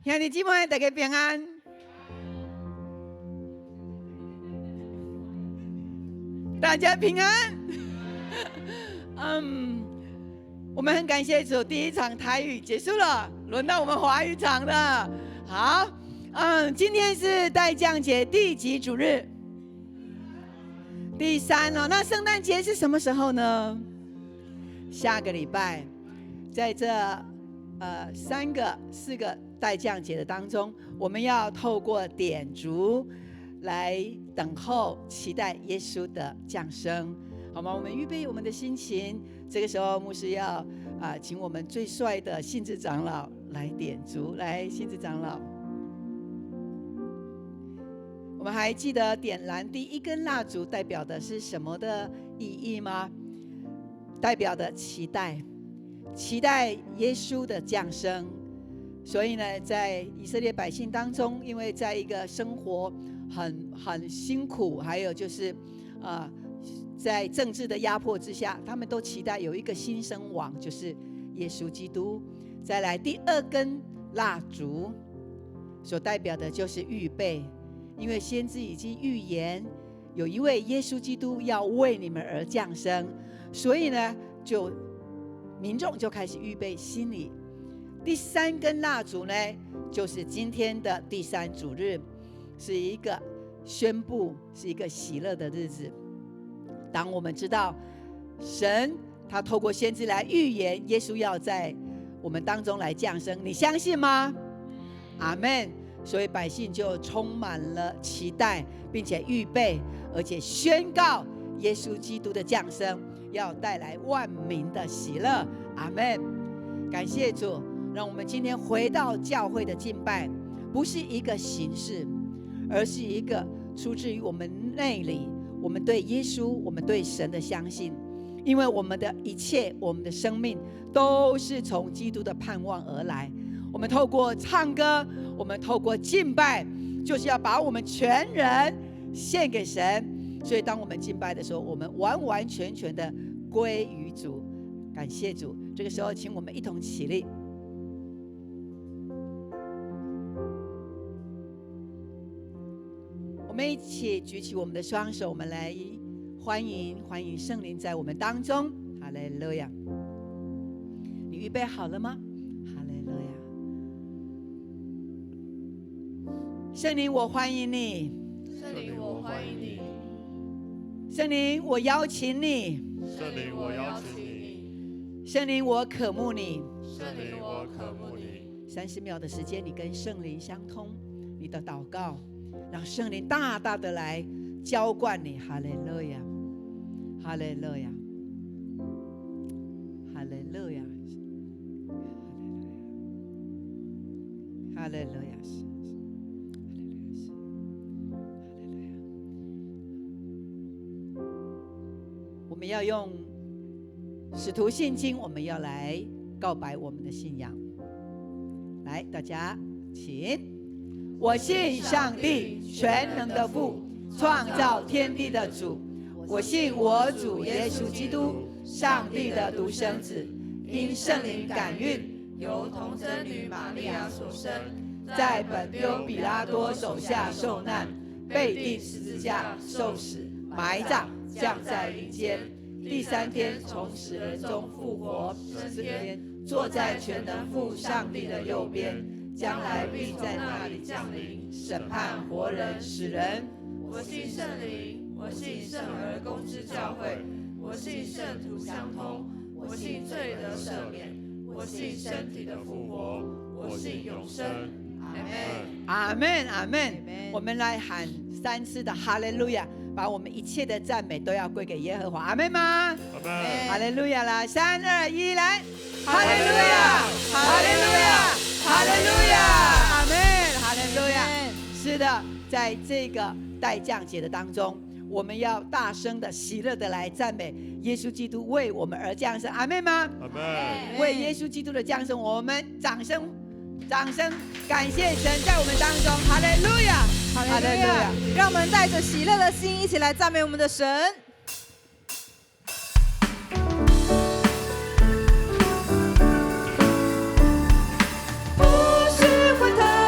兄弟姊妹，大家平安。大家平安。我们很感谢主，第一场台语结束了，轮到我们华语场了。好，今天是待降节第几主日？第3了。那圣诞节是什么时候呢？下个礼拜。在这4个待降节的当中，我们要透过点烛来等候、期待耶稣的降生，好吗？我们预备我们的心情。这个时候，牧师要请我们最帅的信子长老来点烛。来，信子长老，我们还记得点燃第1根蜡烛代表的是什么的意义吗？代表的期待耶稣的降生。所以呢，在以色列百姓当中，因为在一个生活很辛苦，还有就是在政治的压迫之下，他们都期待有一个新生王，就是耶稣基督。再来第2根蜡烛所代表的就是预备，因为先知已经预言有一位耶稣基督要为你们而降生，所以呢民众就开始预备心里。第3根蜡烛呢，就是今天的第3主日，是一个宣布，是一个喜乐的日子。当我们知道神他透过先知来预言耶稣要在我们当中来降生，你相信吗？阿们。所以百姓就充满了期待，并且预备，而且宣告耶稣基督的降生要带来万民的喜乐。阿们。感谢主，让我们今天回到教会的敬拜，不是一个形式，而是一个出自于我们内里，我们对耶稣，我们对神的相信。因为我们的一切，我们的生命都是从基督的盼望而来。我们透过唱歌，我们透过敬拜，就是要把我们全人献给神。所以当我们敬拜的时候，我们完完全全的归于主。感谢主。这个时候请我们一同起立，我们一起举起我们的双手，我们来欢迎圣灵在我们当中。哈利路亚。你预备好了吗？哈利路亚。圣灵，我欢迎你。圣灵，我欢迎你。圣灵，我邀请你。圣灵，我邀请你。圣灵，我渴慕你。圣灵，我渴慕你。30秒的时间，你跟圣灵相通，你的祷告，让圣灵大大的来浇灌你。哈利路亚，哈利路亚，哈利路亚，哈利路亚。我们要用使徒信经，我们要来告白我们的信仰。来，大家请。我信上帝全能的父，创造天地的主。我信我主耶稣基督，上帝的独生子，因圣灵感孕，由童贞女玛利亚所生，在本丢彼拉多手下受难，被钉十字架，受死，埋葬，降在阴间。第3天从死人中复活，40天坐在全能父上帝的右边，将来必在那里降临，审判活人死人。我信圣灵，我信圣而公之教会，我信圣徒相通，我信罪得赦免，我信身体的复活，我信永生。阿们，阿们，阿们。我们来喊3次的哈利路亚，把我们一切的赞美都要归给耶和华。阿们吗？阿们。哈利路亚啦！3、2、1，来！哈利路亚，哈利路亚，哈利路亚！阿们，哈利路亚。是的，在这个待降节的当中，我们要大声的、喜乐的来赞美耶稣基督为我们而降生。阿们吗？阿们。为耶稣基督的降生，我们掌声感谢神在我们当中。哈利路亚，哈利路亚！让我们带着喜乐的心一起来赞美我们的神。不是回头。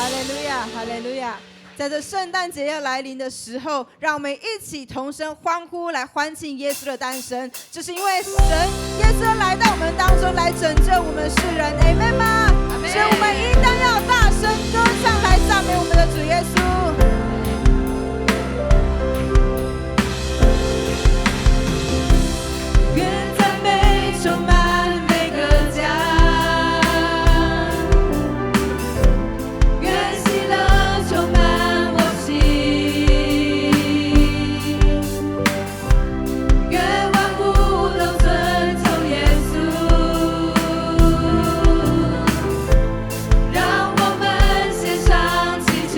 哈利路亚，哈利路亚！在这圣诞节要来临的时候，让我们一起同声欢呼，来欢庆耶稣的诞生。这是因为神耶稣来到我们当中，来拯救我们世人。Amen 吗？所以我们应当要大声歌唱，来赞美我们的主耶稣。愿赞美充满每个家，愿喜乐充满我心，愿万物都尊崇耶稣，让我们献上祈求。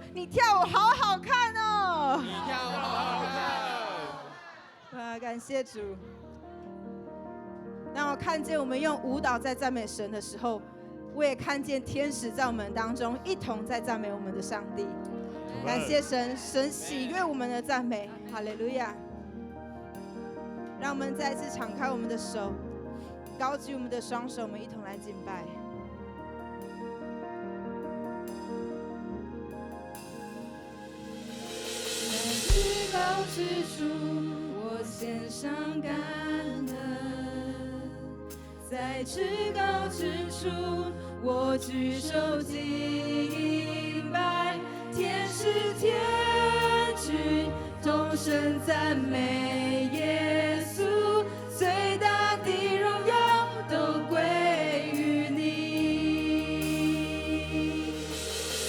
说：“你跳舞好好看哦！”你跳舞好好看。啊，感谢主。让我看见我们用舞蹈在赞美神的时候，我也看见天使在我们当中一同在赞美我们的上帝。感谢神，神喜悦我们的赞美，哈利路亚！让我们再次敞开我们的手，高举我们的双手，我们一同来敬拜。在至高之处，我献上感恩；在至高之处，我举手敬拜。天使天军同声赞美耶稣，最大的荣耀都归于你。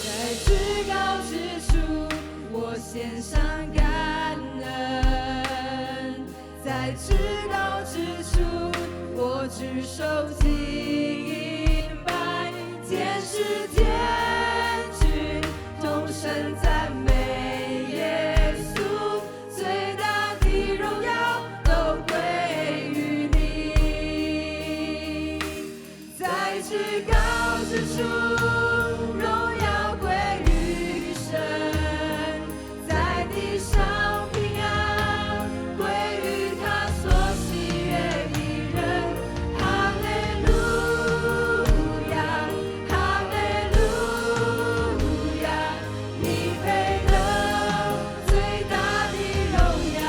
在至高之处，我献上感恩；在至高之处，我举手敬拜。天使天军同声赞美耶稣，最大的荣耀都归于你。在至高之处，荣耀归于神；在地上平安归于他所喜悦的人。哈利路亚，哈利路亚，你配得最大的荣耀。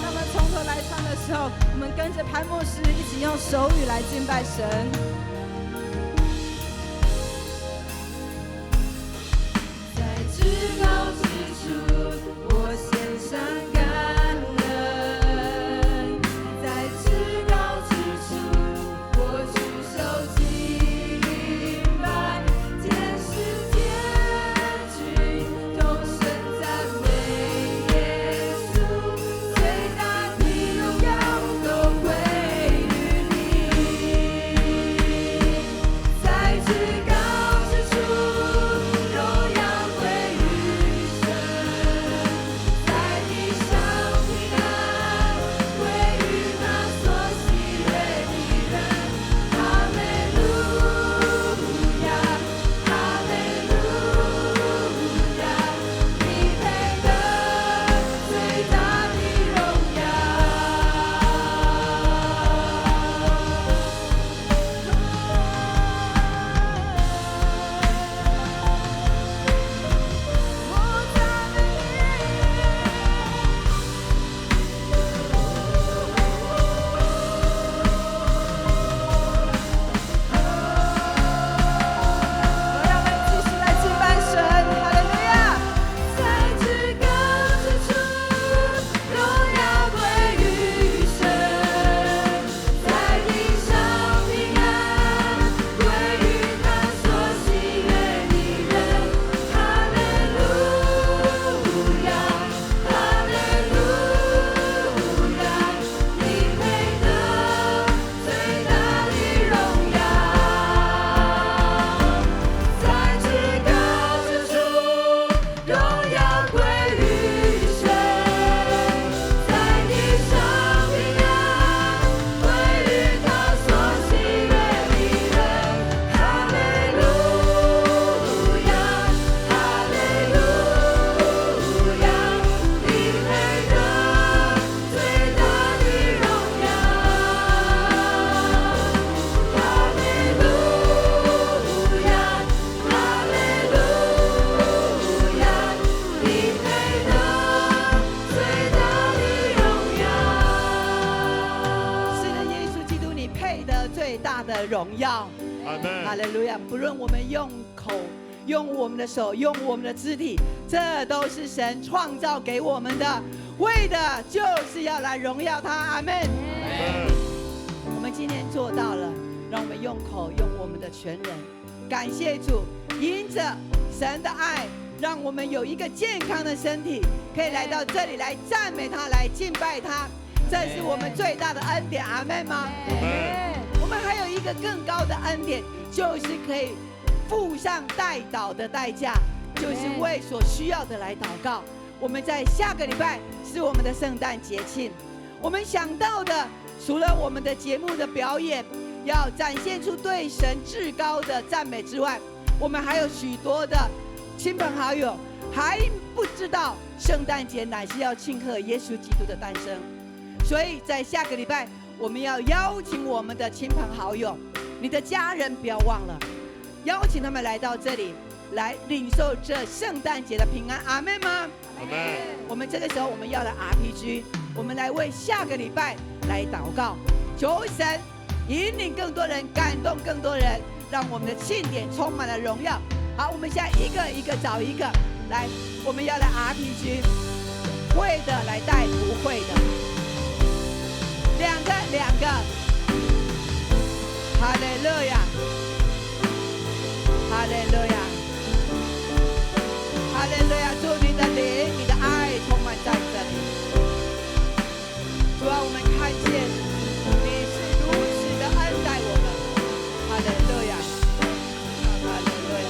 那么从头来唱的时候，我们跟着潘牧师一起用手语来敬拜神。在至高之处，我献上感恩；在至高之处，我举手敬拜。天使天军同声赞美耶稣，最大的荣耀都归于你。在至高之处，荣耀归于神；在地上平安归于他所喜悦的人。哈利路亚，哈利路亚，你配得最大的荣耀。我赞美让我们继续来敬拜神，哈利路亚！在至高之处，荣耀归于神；在地上平安归于他所喜悦的人。哈利路亚，哈利路亚，你配得最大的荣耀。在至高之处，荣耀归于神；在地上平安归于他所喜悦的人。哈利路亚，哈利路亚，你配得最大的荣耀。哈利路亚，哈利路亚，你配得最大的荣耀。是的，耶稣基督，你配得最大的荣耀。阿哈门。利路亚！不论我们用口、用我们的手、用我们的肢体，这都是神创造给我们的，为的就是要来荣耀他。阿门。我们今天做到了，让我们用口、用我们的全人，感谢主，因着神的爱，让我们有一个健康的身体，可以来到这里来赞美他，来敬拜他，这是我们最大的恩典。阿门吗？我们还有一个更高的恩典，就是可以付上代祷的代价，就是为所需要的来祷告。我们在下个礼拜是我们的圣诞节庆，我们想到的除了我们的节目的表演要展现出对神至高的赞美之外，我们还有许多的亲朋好友还不知道圣诞节乃是要庆贺耶稣基督的诞生。所以在下个礼拜我们要邀请我们的亲朋好友，你的家人不要忘了，邀请他们来到这里，来领受这圣诞节的平安。阿们吗？阿们。我们这个时候我们要来 RPG， 我们来为下个礼拜来祷告，求神引领更多人，感动更多人，让我们的庆典充满了荣耀。好，我们现在一个一个找一个来，我们要来 RPG， 会的来带不会的，两个，哈利路亚，哈利路亚，哈利路亚！祝你的灵、你的爱充满在这里。主啊，我们看见你是如此的恩待我们，哈利路亚，哈利路亚。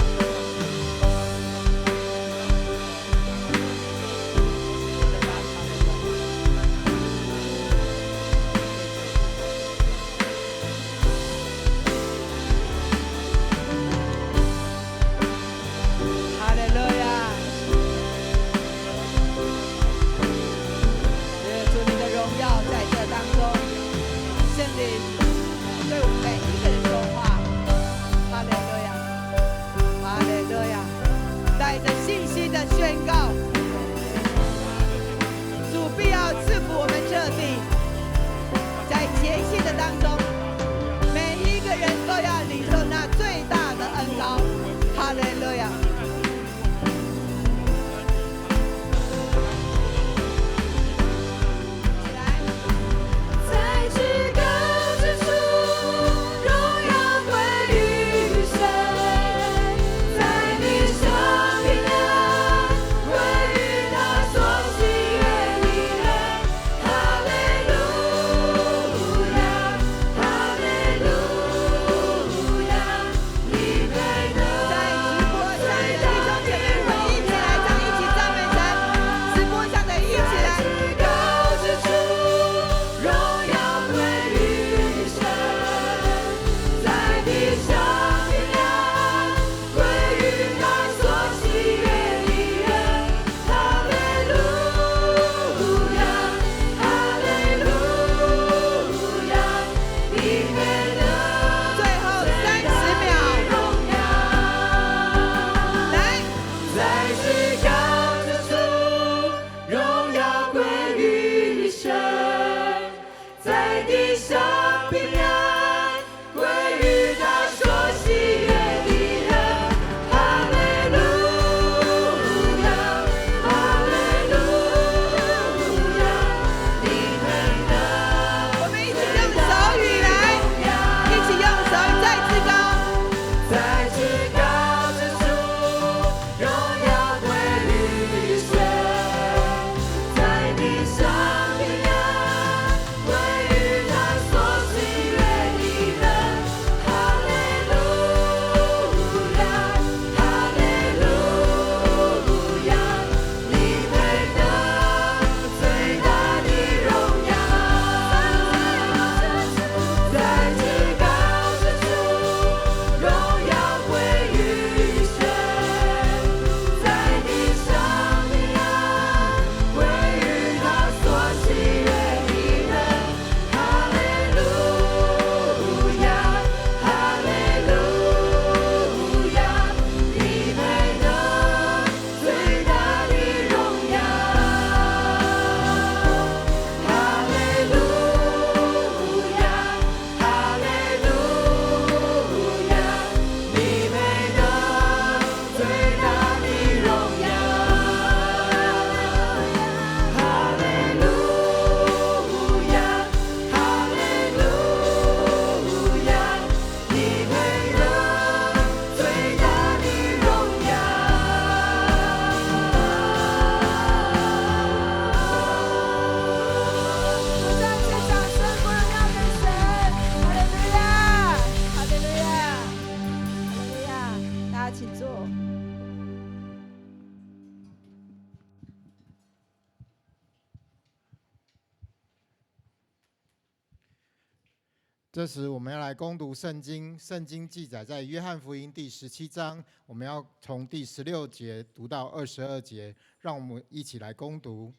这时我们要来攻读圣经，圣经记载在约翰福音第17章，我们要从第16节读到22节，让我们一起来攻读。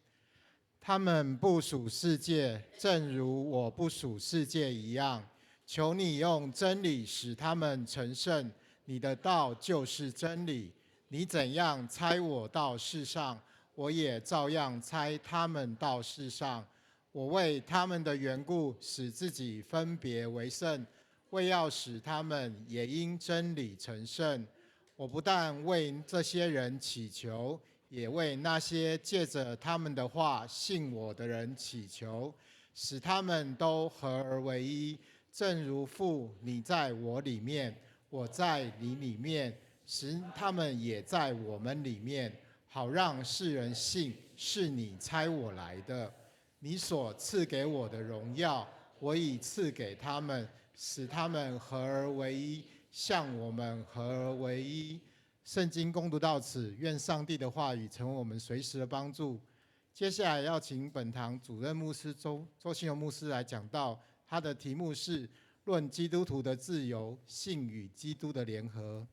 他们不属世界，正如我不属世界一样。求你用真理使他们成圣，你的道就是真理。你怎样差我到世上，我也照样差他们到世上。我为他们的缘故，使自己分别为圣，为要使他们也因真理成圣。我不但为这些人祈求，也为那些借着他们的话信我的人祈求，使他们都合而为一，正如父你在我里面，我在你里面，使他们也在我们里面，好让世人信是你差我来的。你所赐给我的荣耀，我已赐给他们，使他们合而为一，像我们合而为一。圣经攻读到此，愿上帝的话语成为我们随时的帮助。接下来要请本堂主任牧师周信荣牧师来讲道，他的题目是“论基督徒的自由，信与基督的联合”。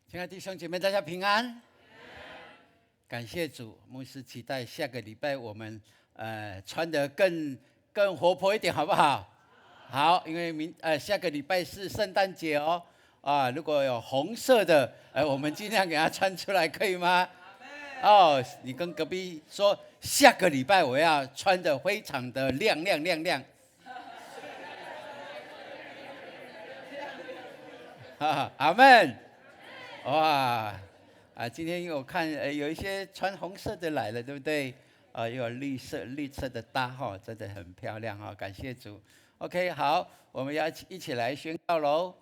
亲爱的弟兄姐妹，大家平安。感谢主，牧师期待下个礼拜我们穿得更活泼一点，好不好？好，因为下个礼拜是圣诞节哦。如果有红色的，我们尽量给它穿出来，可以吗？哦，你跟隔壁说，下个礼拜我要穿得非常的亮。阿们。哇，今天我看有一些穿红色的来了，对不对？又有绿色的搭哈，真的很漂亮哈，感谢主。OK， 好，我们要一起来宣告喽。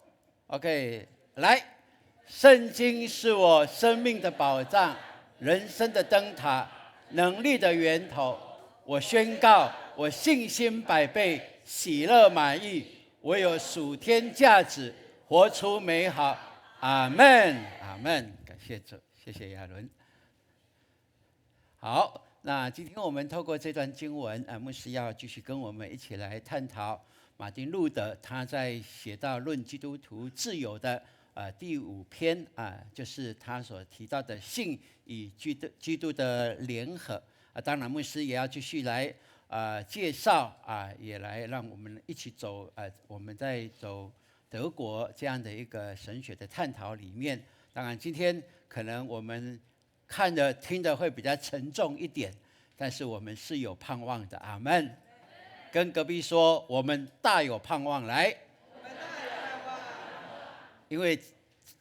OK， 来，圣经是我生命的保障，人生的灯塔，能力的源头。我宣告，我信心百倍，喜乐满溢，我有属天价值，活出美好。阿们，阿们，感谢主，谢谢亚伦。好，那今天我们透过这段经文，牧师要继续跟我们一起来探讨马丁路德他在写到《论基督徒自由》的第5篇就是他所提到的信与基督的联合当然，牧师也要继续来介绍也来让我们一起走我们在走德国这样的一个神学的探讨里面，当然今天可能我们看的听的会比较沉重一点，但是我们是有盼望的，阿们。跟隔壁说，我们大有盼望，来。因为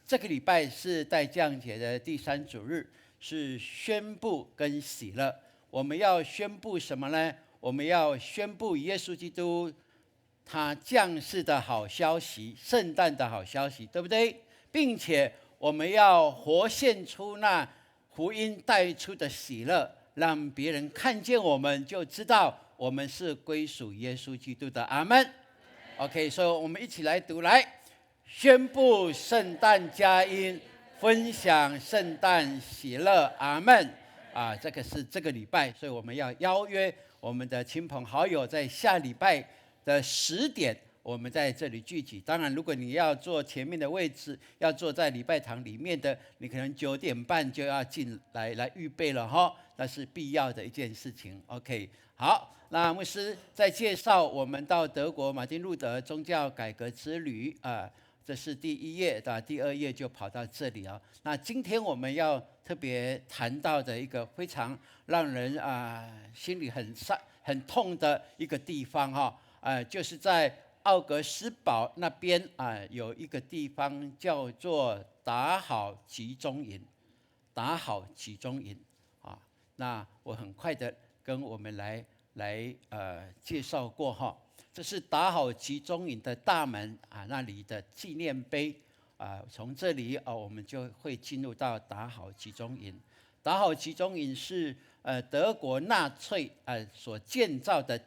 这个礼拜是代降节的第3主日，是宣布跟喜乐。我们要宣布什么呢？我们要宣布耶稣基督他降世的好消息，圣诞的好消息，对不对？并且我们要活现出那福音带出的喜乐，让别人看见我们就知道我们是归属耶稣基督的，阿们。OK， 所以我们一起来读，来宣布圣诞佳音，分享圣诞喜乐，阿们。这个是这个礼拜，所以我们要邀约我们的亲朋好友，在下礼拜的10点，我们在这里聚集。当然，如果你要坐前面的位置，要坐在礼拜堂里面的，你可能9点半就要进来预备了哈，那是必要的一件事情。OK， 好，那牧师在介绍我们到德国马丁路德宗教改革之旅这是第1页的，第2页就跑到这里啊。那今天我们要特别谈到的一个非常让人心里很痛的一个地方哈，就是在奥格斯堡那边有一个地方叫做达好集中营，达好集中营那我很快的跟我们来介绍过哈。这是达好集中营的大门那里的纪念碑从这里我们就会进入到达好集中营。达好集中营是德国纳粹所建造的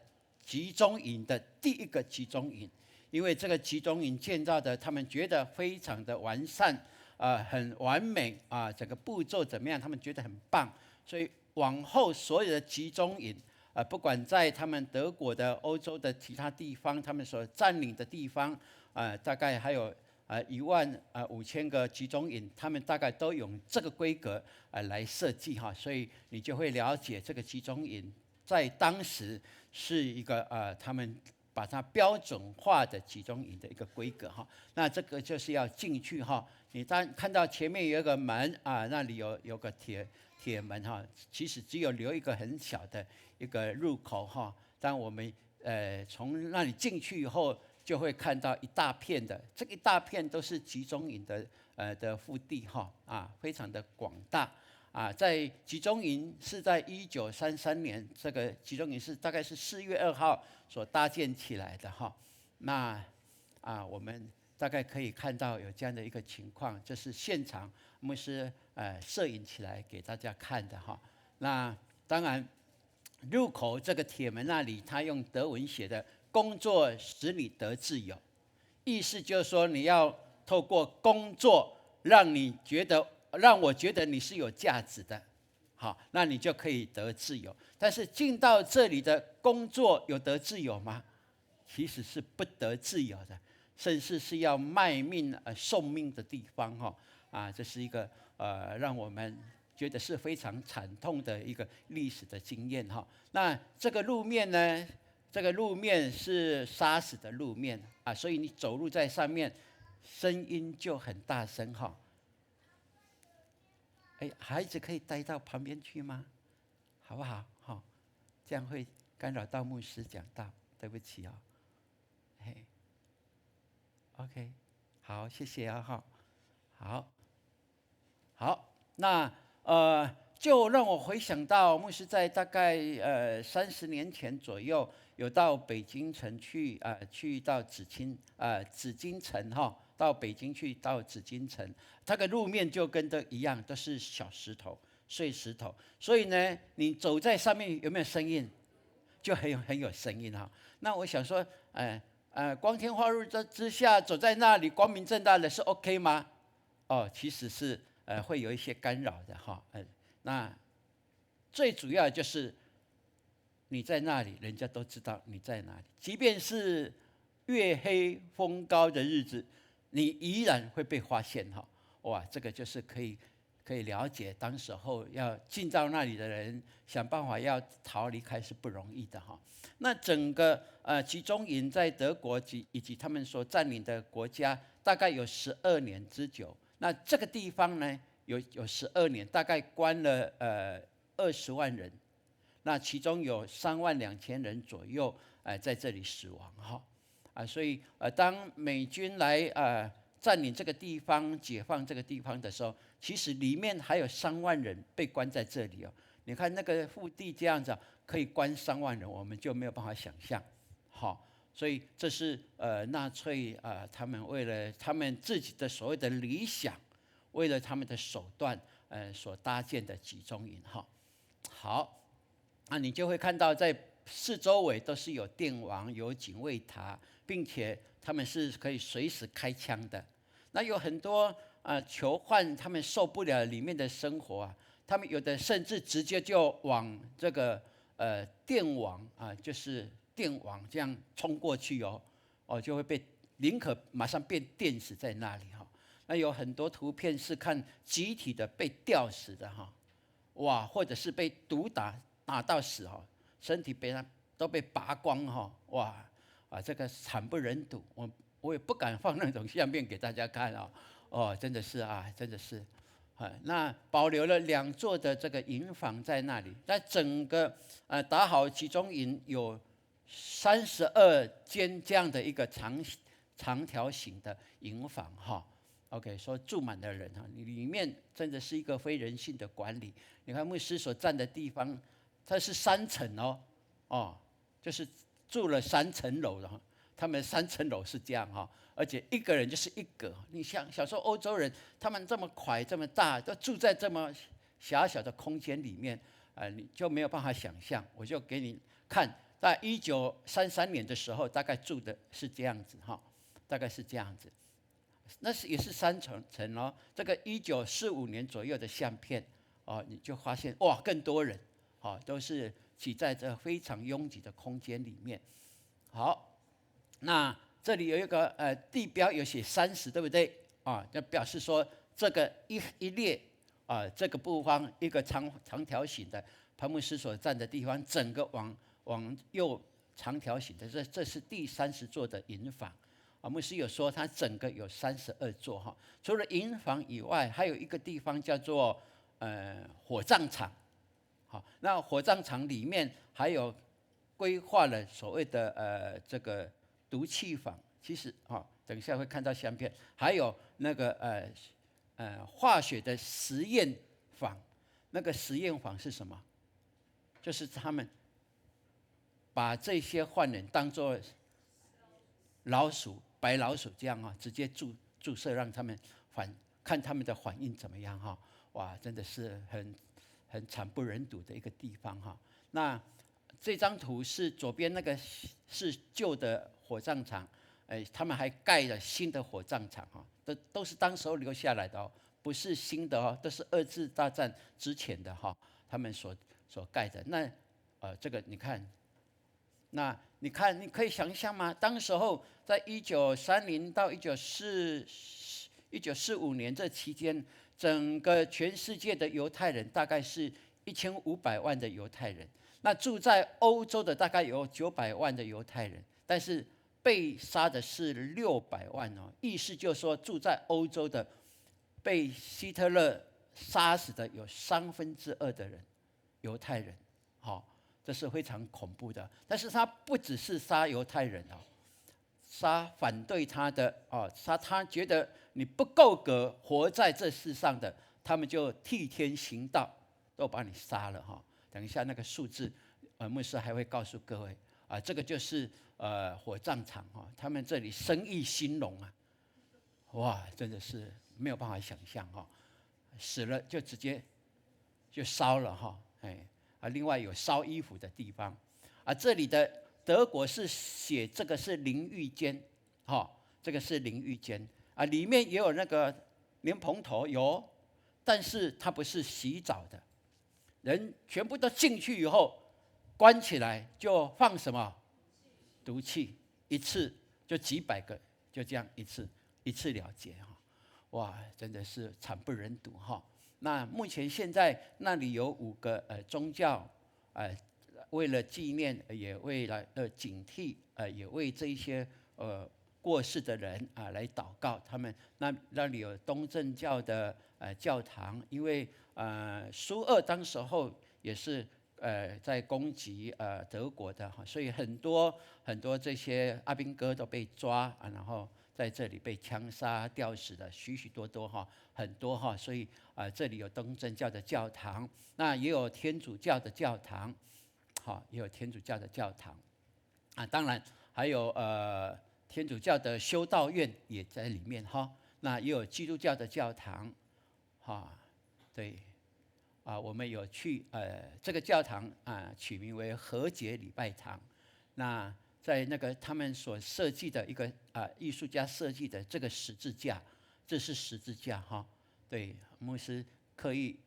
集中营的第1个集中营，因为这个集中营建造的，他们觉得非常的完善很完美整个步骤怎么样，他们觉得很棒，所以往后所有的集中营，不管在他们德国的、欧洲的其他地方，他们所占领的地方，大概还有15000个集中营，他们大概都用这个规格来设计哈，所以你就会了解这个集中营在当时是一个他们把它标准化的集中营的一个规格哈。那这个就是要进去哈，你当看到前面有一个门那里有个铁门哈，其实只有留一个很小的一个入口哈。当我们从那里进去以后，就会看到一大片的，这一大片都是集中营的腹地哈非常的广大在集中营是在1933年，这个集中营是大概是4月2号所搭建起来的哈。那我们大概可以看到有这样的一个情况，这是现场牧师摄影起来给大家看的哈。那当然，入口这个铁门那里，他用德文写的“工作使你得自由”，意思就是说你要透过工作让我觉得你是有价值的，好，那你就可以得自由。但是进到这里的工作有得自由吗？其实是不得自由的，甚至是要卖命送命的地方哈这是一个让我们觉得是非常惨痛的一个历史的经验哈。那这个路面呢？这个路面是沙石的路面所以你走路在上面，声音就很大声哈。孩子可以带到旁边去吗？好不好？这样会干扰到牧师讲道，对不起OK， 好，谢谢好，那就让我回想到牧师在大概30年前左右，有到北京城去到紫禁城到北京去到紫禁城，这个路面就跟这一样，都是小石头、碎石头，所以呢，你走在上面有没有声音？就很有声音那我想说，光天化日之下走在那里光明正大的是 OK 吗？其实是会有一些干扰的那最主要就是你在那里，人家都知道你在哪里，即便是月黑风高的日子，你依然会被发现哇，这个就是可以了解，当时候要进到那里的人想办法要逃离开是不容易的那整个集中营在德国以及他们所占领的国家，大概有12年之久。那这个地方呢，有12年，大概关了20万人，那其中有32000人左右在这里死亡所以当美军来占领这个地方、解放这个地方的时候，其实里面还有3万人被关在这里你看那个腹地这样子可以关3万人，我们就没有办法想象所以这是纳粹他们为了他们自己的所谓的理想，为了他们的手段所搭建的集中营好，那你就会看到在四周围都是有电网、有警卫塔，并且他们是可以随时开枪的。那有很多囚犯，他们受不了里面的生活他们有的甚至直接就往这个电网就是电网这样冲过去就会被宁可马上被电死在那里那有很多图片是看集体的被吊死的哇，或者是被毒打到死身体都被拔光哇这个惨不忍睹，我也不敢放那种相片给大家看真的是真的是那保留了2座的这个营房在那里，那整个打好集中营有32间这样的一个长条形的营房OK， 说住满的人里面真的是一个非人性的管理。你看牧师所站的地方，它是3层就是住了3层楼的他们3层楼是这样而且一个人就是一格。你想说欧洲人他们这么快这么大，都住在这么狭小的空间里面你就没有办法想象。我就给你看，在1933年的时候，大概住的是这样子大概是这样子。那也是3层这个1945年左右的相片你就发现哇，更多人都是挤在这非常拥挤的空间里面。好，那这里有一个地标有写30，对不对？就表示说这个一列这个布方一个长条形的潘牧师所站的地方，整个往右长条形的，这是第30座的营房。牧师有说它整个有32座哈。除了营房以外，还有一个地方叫做火葬场。好，那火葬场里面还有规划了所谓的这个毒气房。其实等一下会看到相片，还有那个化学的实验房。那个实验房是什么？就是他们把这些患人当作老鼠、白老鼠这样直接注射，让他们看他们的反应怎么样哈。哇，真的是很惨不忍睹的一个地方哈。那这张图是左边那个是旧的火葬场，他们还盖了新的火葬场哈，都是当时候留下来的不是新的都是2次大战之前的他们所盖的。那这个你看，那你可以想象吗？当时候在1930到1945年这期间，整个全世界的犹太人大概是1500万的犹太人。那住在欧洲的大概有900万的犹太人，但是被杀的是600万意思就是说，住在欧洲的被希特勒杀死的有2/3的人，犹太人。这是非常恐怖的。但是他不只是杀犹太人杀反对他的杀他觉得你不够格活在这世上的，他们就替天行道，都把你杀了等一下那个数字，牧师还会告诉各位这个就是火葬场他们这里生意兴隆哇，真的是没有办法想象死了就直接就烧了另外有烧衣服的地方这里的德国是写这个是淋浴间这个是淋浴间里面也有那个莲蓬头有，但是它不是洗澡的，人全部都进去以后关起来就放什么毒气，一次就几百个，就这样一次了结哇，真的是惨不忍睹那目前现在那里有5个宗教为了纪念，也为了警惕，也为这一些过世的人来祷告。他们那里有东正教的教堂，因为苏俄当时候也是在攻击德国的所以很多这些阿兵哥都被抓然后在这里被枪杀吊死的许多很多所以这里有东正教的教堂，那也有天主教的教堂也有天主教的教堂当然还有天主教的修道院也在里面那也有基督教的教堂对我们有去这个教堂取名为和解礼拜堂。那在那个他们所设计的一个艺术家设计的这个十字架，这是十字架对，牧师刻意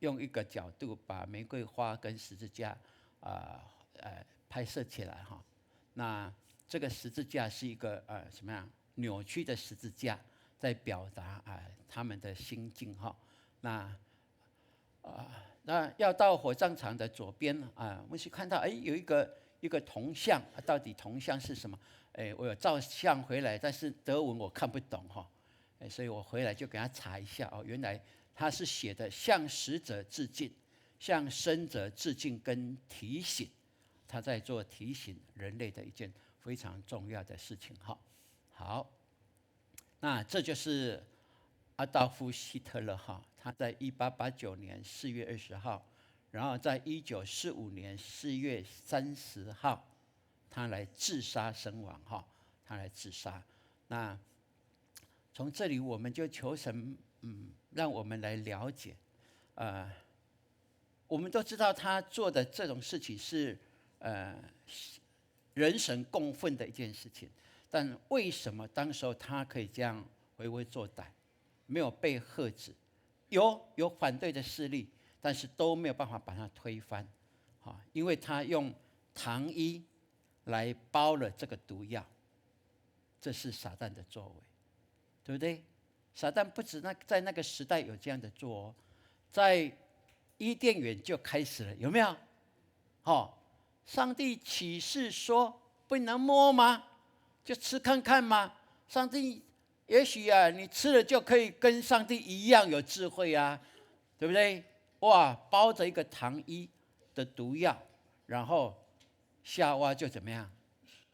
用一个角度把玫瑰花跟十字架拍摄起来那这个十字架是一个什么样扭曲的十字架，在表达他们的心境那要到火葬场的左边牧师看到有一个铜像到底铜像是什么？我有照相回来，但是德文我看不懂所以我回来就给他查一下原来他是写的向死者致敬，向生者致敬跟提醒，他在做提醒人类的一件非常重要的事情好，那这就是阿道夫·希特勒他在1889年4月20号，然后在1945年4月30号，他来自杀身亡他来自杀。那从这里我们就求神让我们来了解我们都知道他做的这种事情是人神共愤的一件事情，但为什么当时候他可以这样唯唯作歹，没有被喝止，有反对的势力，但是都没有办法把它推翻，因为他用糖衣来包了这个毒药，这是撒旦的作为，对不对？撒旦不止在那个时代有这样的做，在伊甸园就开始了，有没有？上帝启示说不能摸吗？就吃看看吗？上帝也许你吃了就可以跟上帝一样有智慧啊，对不对？哇，包着一个糖衣的毒药，然后夏娃就怎么样？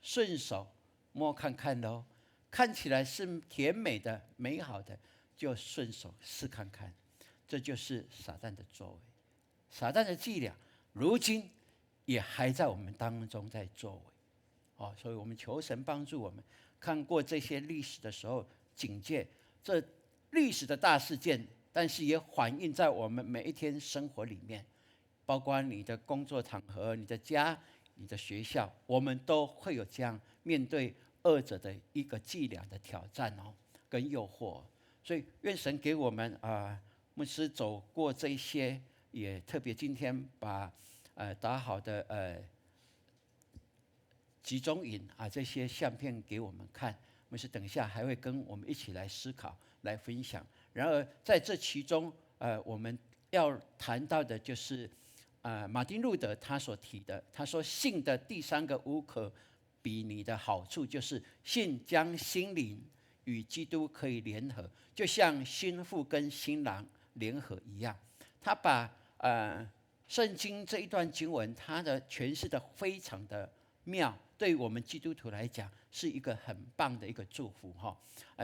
顺手摸看看咯，看起来是甜美的、美好的，就顺手试看看。这就是撒旦的作为，撒旦的伎俩，如今也还在我们当中在作为。所以我们求神帮助我们，看过这些历史的时候，警戒这历史的大事件，但是也反映在我们每一天生活里面，包括你的工作场合、你的家、你的学校，我们都会有这样面对恶者的一个伎俩的挑战跟诱惑。所以愿神给我们牧师走过这些，也特别今天把打好的集中营这些相片给我们看，牧师等一下还会跟我们一起来思考、来分享。然而在这其中，我们要谈到的就是马丁路德他所提的，他说信的第三个无可比拟的好处，就是信将心灵与基督可以联合，就像新妇跟新郎联合一样。他把圣经这一段经文，他的诠释的非常的妙，对我们基督徒来讲是一个很棒的一个祝福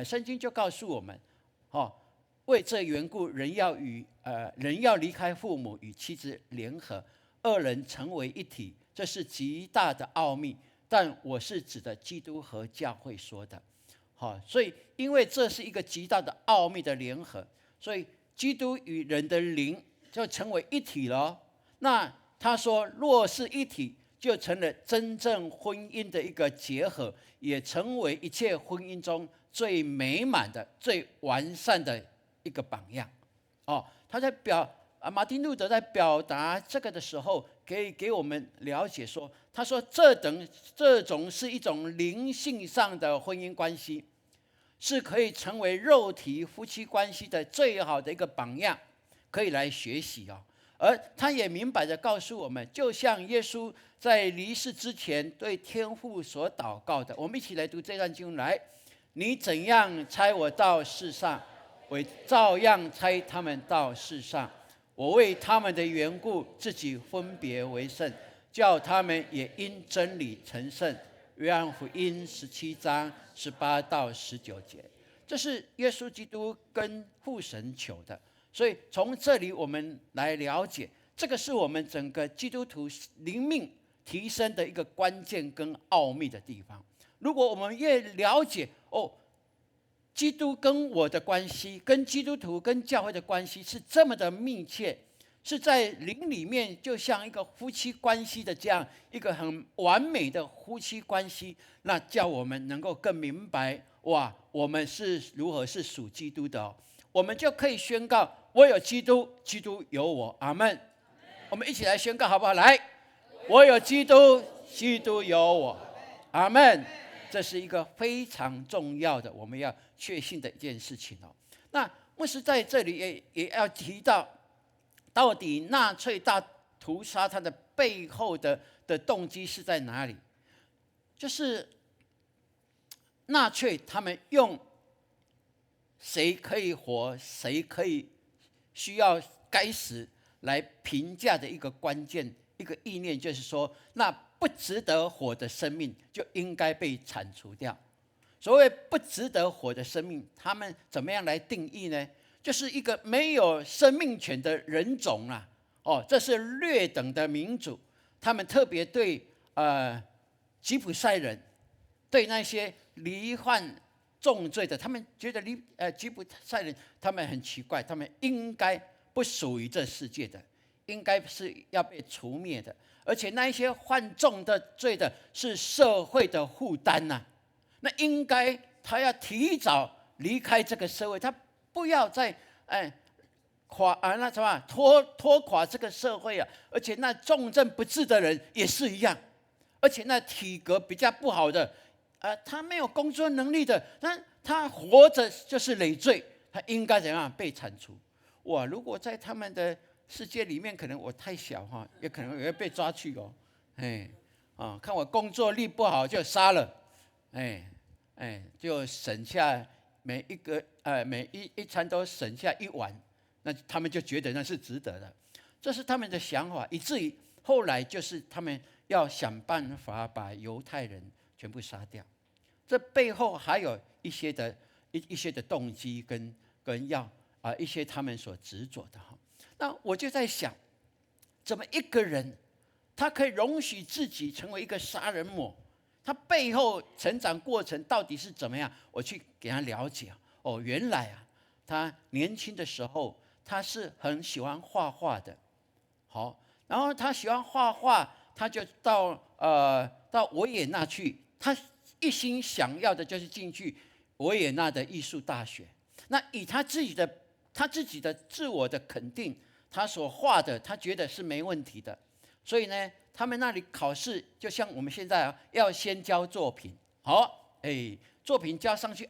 圣经就告诉我们为这缘故，人要离开父母，与妻子联合，二人成为一体，这是极大的奥秘。但我是指的基督和教会说的。所以因为这是一个极大的奥秘的联合，所以基督与人的灵就成为一体了。那他说，若是一体，就成了真正婚姻的一个结合，也成为一切婚姻中最美满的、最完善的一个榜样。他在马丁路德在表达这个的时候，可以给我们了解说，他说这种是一种灵性上的婚姻关系，是可以成为肉体夫妻关系的最好的一个榜样，可以来学习而他也明白地告诉我们，就像耶稣在离世之前对天父所祷告的。我们一起来读这段经文来：你怎样差我到世上，我照样差他们到世上。我为他们的缘故，自己分别为圣，叫他们也因真理成圣。约翰福音17章18到19节，这是耶稣基督跟父神求的。所以从这里我们来了解，这个是我们整个基督徒灵命提升的一个关键跟奥秘的地方。如果我们越了解基督跟我的关系，跟基督徒跟教会的关系是这么的密切，是在灵里面就像一个夫妻关系的这样一个很完美的夫妻关系，那叫我们能够更明白我们是如何是属基督的我们就可以宣告：我有基督，基督有我。阿们。我们一起来宣告好不好？来，我有基督，基督有我。阿们。这是一个非常重要的，我们要确信的一件事情那牧师在这里也要提到，到底纳粹大屠杀它的背后的动机是在哪里？就是纳粹他们用谁可以活，谁可以需要该死来评价的一个关键一个意念，就是说，那不值得活的生命就应该被铲除掉。所谓不值得活的生命，他们怎么样来定义呢？就是一个没有生命权的人种这是劣等的民族。他们特别对吉普赛人，对那些罹患重罪的，他们觉得吉普赛人他们很奇怪，他们应该不属于这世界的，应该是要被除灭的。而且那一些犯重的罪的是社会的负担那应该他要提早离开这个社会，他不要再那什么拖垮这个社会啊，而且那重症不治的人也是一样，而且那体格比较不好的，他没有工作能力的，那他活着就是累赘，他应该怎样被铲除？哇！如果在他们的世界里面，可能我太小哈，也可能也会被抓去哦。看我工作力不好就杀了，就省下每一餐都省下一碗，那他们就觉得那是值得的，这是他们的想法，以至于后来就是他们要想办法把犹太人全部杀掉。这背后还有一些的动机跟要一些他们所执着的哈。那我就在想，怎么一个人他可以容许自己成为一个杀人魔？他背后成长过程到底是怎么样？我去给他了解。原来他年轻的时候他是很喜欢画画的，好，然后他喜欢画画，他就到维也纳去，他一心想要的就是进去维也纳的艺术大学。那以他自己的自我的肯定，他所画的他觉得是没问题的，所以呢，他们那里考试就像我们现在要先交作品，好，作品交上去，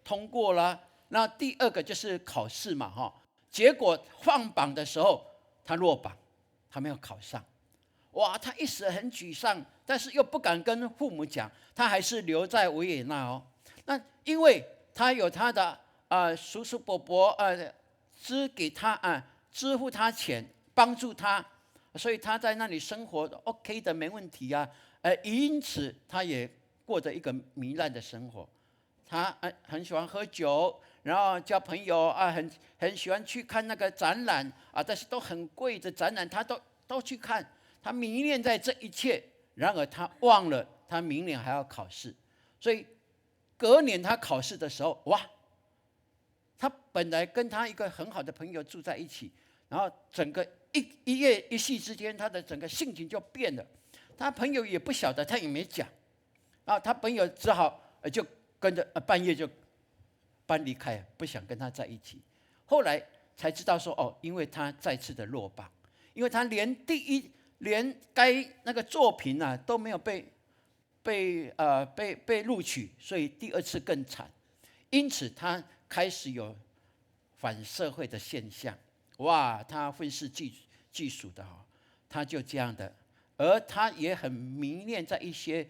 通过了。那第二个就是考试嘛，结果放榜的时候他落榜，他没有考上。哇，他一时很沮丧，但是又不敢跟父母讲，他还是留在维也纳哦。那因为他有他的叔叔伯伯支付他钱，帮助他，所以他在那里生活 OK 的，没问题啊。因此他也过着一个糜烂的生活。他很喜欢喝酒，然后交朋友很喜欢去看那个展览但是都很贵的展览，他都去看。他迷恋在这一切，然而他忘了他明年还要考试，所以隔年他考试的时候，哇！他本来跟他一个很好的朋友住在一起，然后整个一夜一夕之间，他的整个性情就变了。他朋友也不晓得，他也没讲，然后他朋友只好就跟着半夜就搬离开，不想跟他在一起。后来才知道说，因为他再次的落榜，因为他连该那个作品都没有被录取，所以第二次更惨。因此他开始有反社会的现象，哇，他愤世嫉俗的他就这样的，而他也很迷恋在一些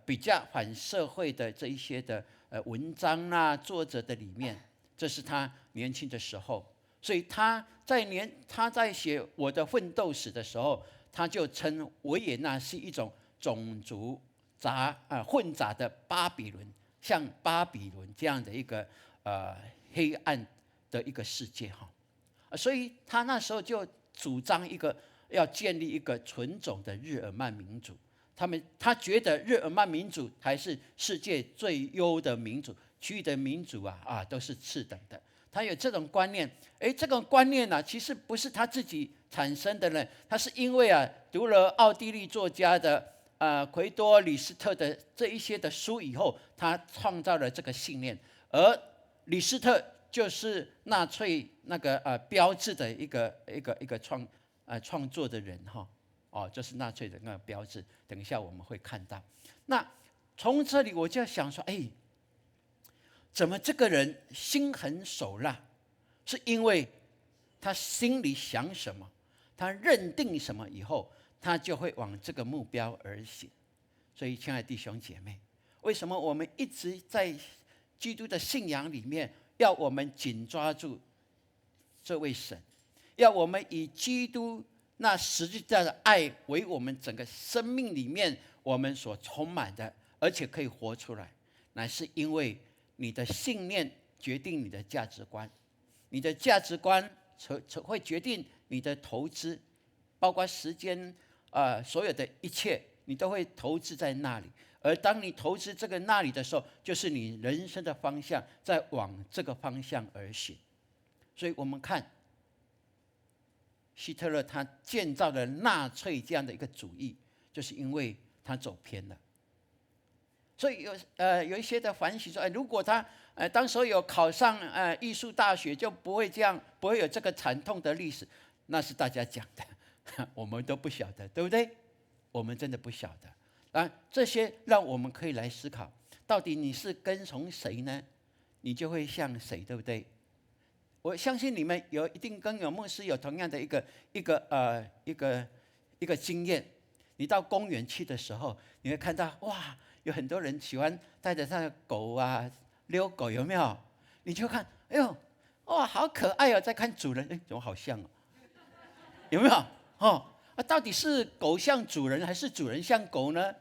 比较反社会的这一些的文章作者的里面，这是他年轻的时候，所以他在写《我的奋斗史》的时候，他就称维也纳是一种种族混杂的巴比伦，像巴比伦这样的一个黑暗的一个世界所以他那时候就主张要建立一个纯种的日耳曼民族。他觉得日耳曼民族才是世界最优的民族，其余的民族都是次等的。他有这种观念，这种观念其实不是他自己产生的呢，他是因为读了奥地利作家的奎多李斯特的这一些的书以后，他创造了这个信念。而李斯特就是纳粹那个标志的一个创作的人就是纳粹的那个标志。等一下我们会看到。那从这里我就想说，怎么这个人心狠手辣？是因为他心里想什么，他认定什么以后，他就会往这个目标而行。所以，亲爱的弟兄姐妹，为什么我们一直在基督的信仰里面，要我们紧抓住这位神，要我们以基督那实际上的爱为我们整个生命里面我们所充满的，而且可以活出来，乃是因为你的信念决定你的价值观，你的价值观会决定你的投资，包括时间所有的一切，你都会投资在那里。而当你投资那里的时候，就是你人生的方向在往这个方向而行。所以我们看希特勒他建造了纳粹这样的一个主义，就是因为他走偏了。所以有一些的反省说，如果他当时候有考上艺术大学，就不会这样，不会有这个惨痛的历史。那是大家讲的，我们都不晓得，对不对？我们真的不晓得。当然，这些让我们可以来思考，到底你是跟从谁呢？你就会像谁，对不对？我相信你们一定跟有牧师有同样的一个经验。你到公园去的时候，你会看到哇，有很多人喜欢带着他的狗啊遛狗，有没有？你就看，哎呦，哇，好可爱哦！在看主人，哎，怎么好像哦？有没有？到底是狗像主人，还是主人像狗呢？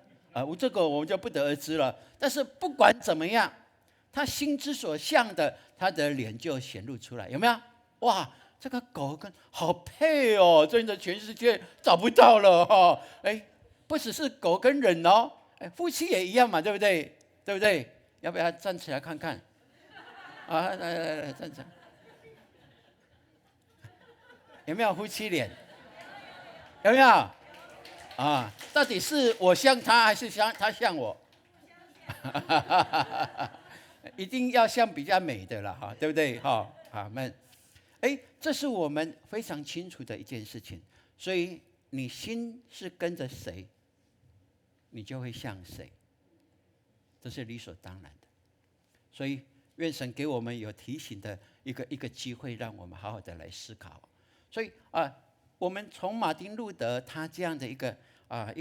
这个我们就不得而知了。但是不管怎么样，他心之所向的，他的脸就显露出来，有没有？哇，这个狗跟好配哦，真的全世界找不到了哦。不只是狗跟人哦，夫妻也一样嘛，对不对？对不对？要不要站起来看看？来，站起来。有没有夫妻脸？有没有？到底是我像他，还是他像我？一定要像比较美的了哈，对不对？阿们。这是我们非常清楚的一件事情。所以你心是跟着谁，你就会像谁，这是理所当然的。所以愿神给我们有提醒的一个机会，让我们好好的来思考。所以我们从马丁路德他这样的一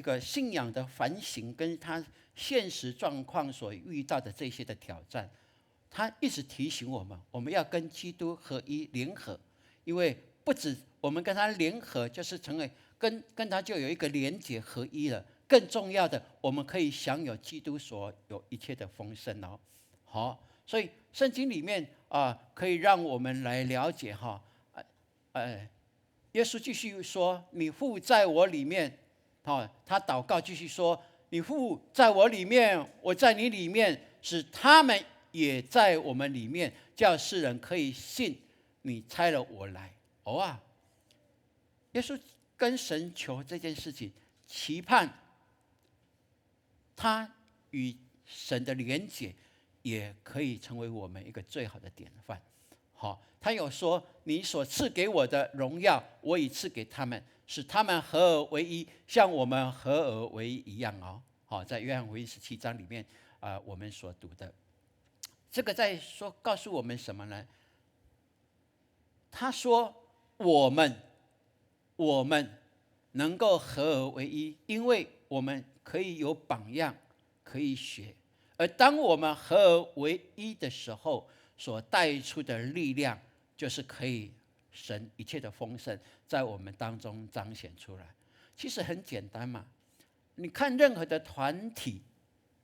个信仰的反省，跟他现实状况所遇到的这些的挑战，他一直提醒我们，我们要跟基督合一联合，因为不止我们跟他联合，就是成为跟他就有一个连结合一了。更重要的，我们可以享有基督所有一切的丰盛哦。好，所以圣经里面可以让我们来了解耶稣继续说：“你父在我里面。”他祷告继续说：“你父在我里面，我在你里面，使他们也在我们里面，叫世人可以信你差了我来。”耶稣跟神求这件事情，期盼他与神的连结也可以成为我们一个最好的典范。他有说：“你所赐给我的荣耀，我已赐给他们，使他们合而为一，像我们合而为一一样哦。”在约翰福音17章里面我们所读的这个在说告诉我们什么呢？他说我们能够合而为一，因为我们可以有榜样可以学，而当我们合而为一的时候，所带出的力量，就是可以神一切的丰盛在我们当中彰显出来。其实很简单嘛，你看任何的团体，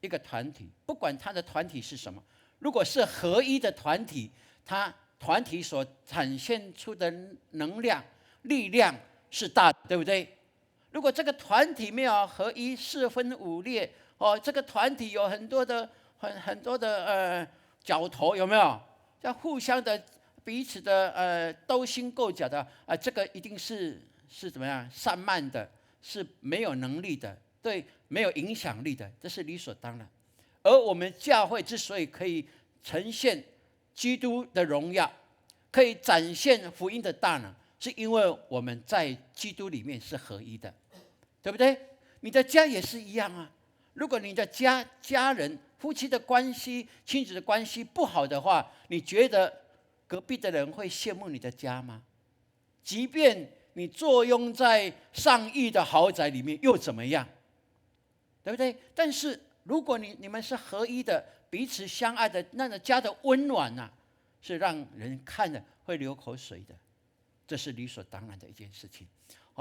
一个团体，不管它的团体是什么，如果是合一的团体，它团体所展现出的能量、力量是大的，对不对？如果这个团体没有合一，四分五裂，这个团体有很多的角头，有没有？要互相的彼此的勾心斗角的这个一定是怎么样？散漫的，是没有能力的，对，没有影响力的，这是理所当然。而我们教会之所以可以呈现基督的荣耀，可以展现福音的大能，是因为我们在基督里面是合一的，对不对？你的家也是一样啊。如果你的家人、夫妻的关系、亲子的关系不好的话，你觉得隔壁的人会羡慕你的家吗？即便你坐拥在上亿的豪宅里面，又怎么样？对不对？但是如果你们是合一的，彼此相爱的，那个家的温暖是让人看了会流口水的，这是理所当然的一件事情。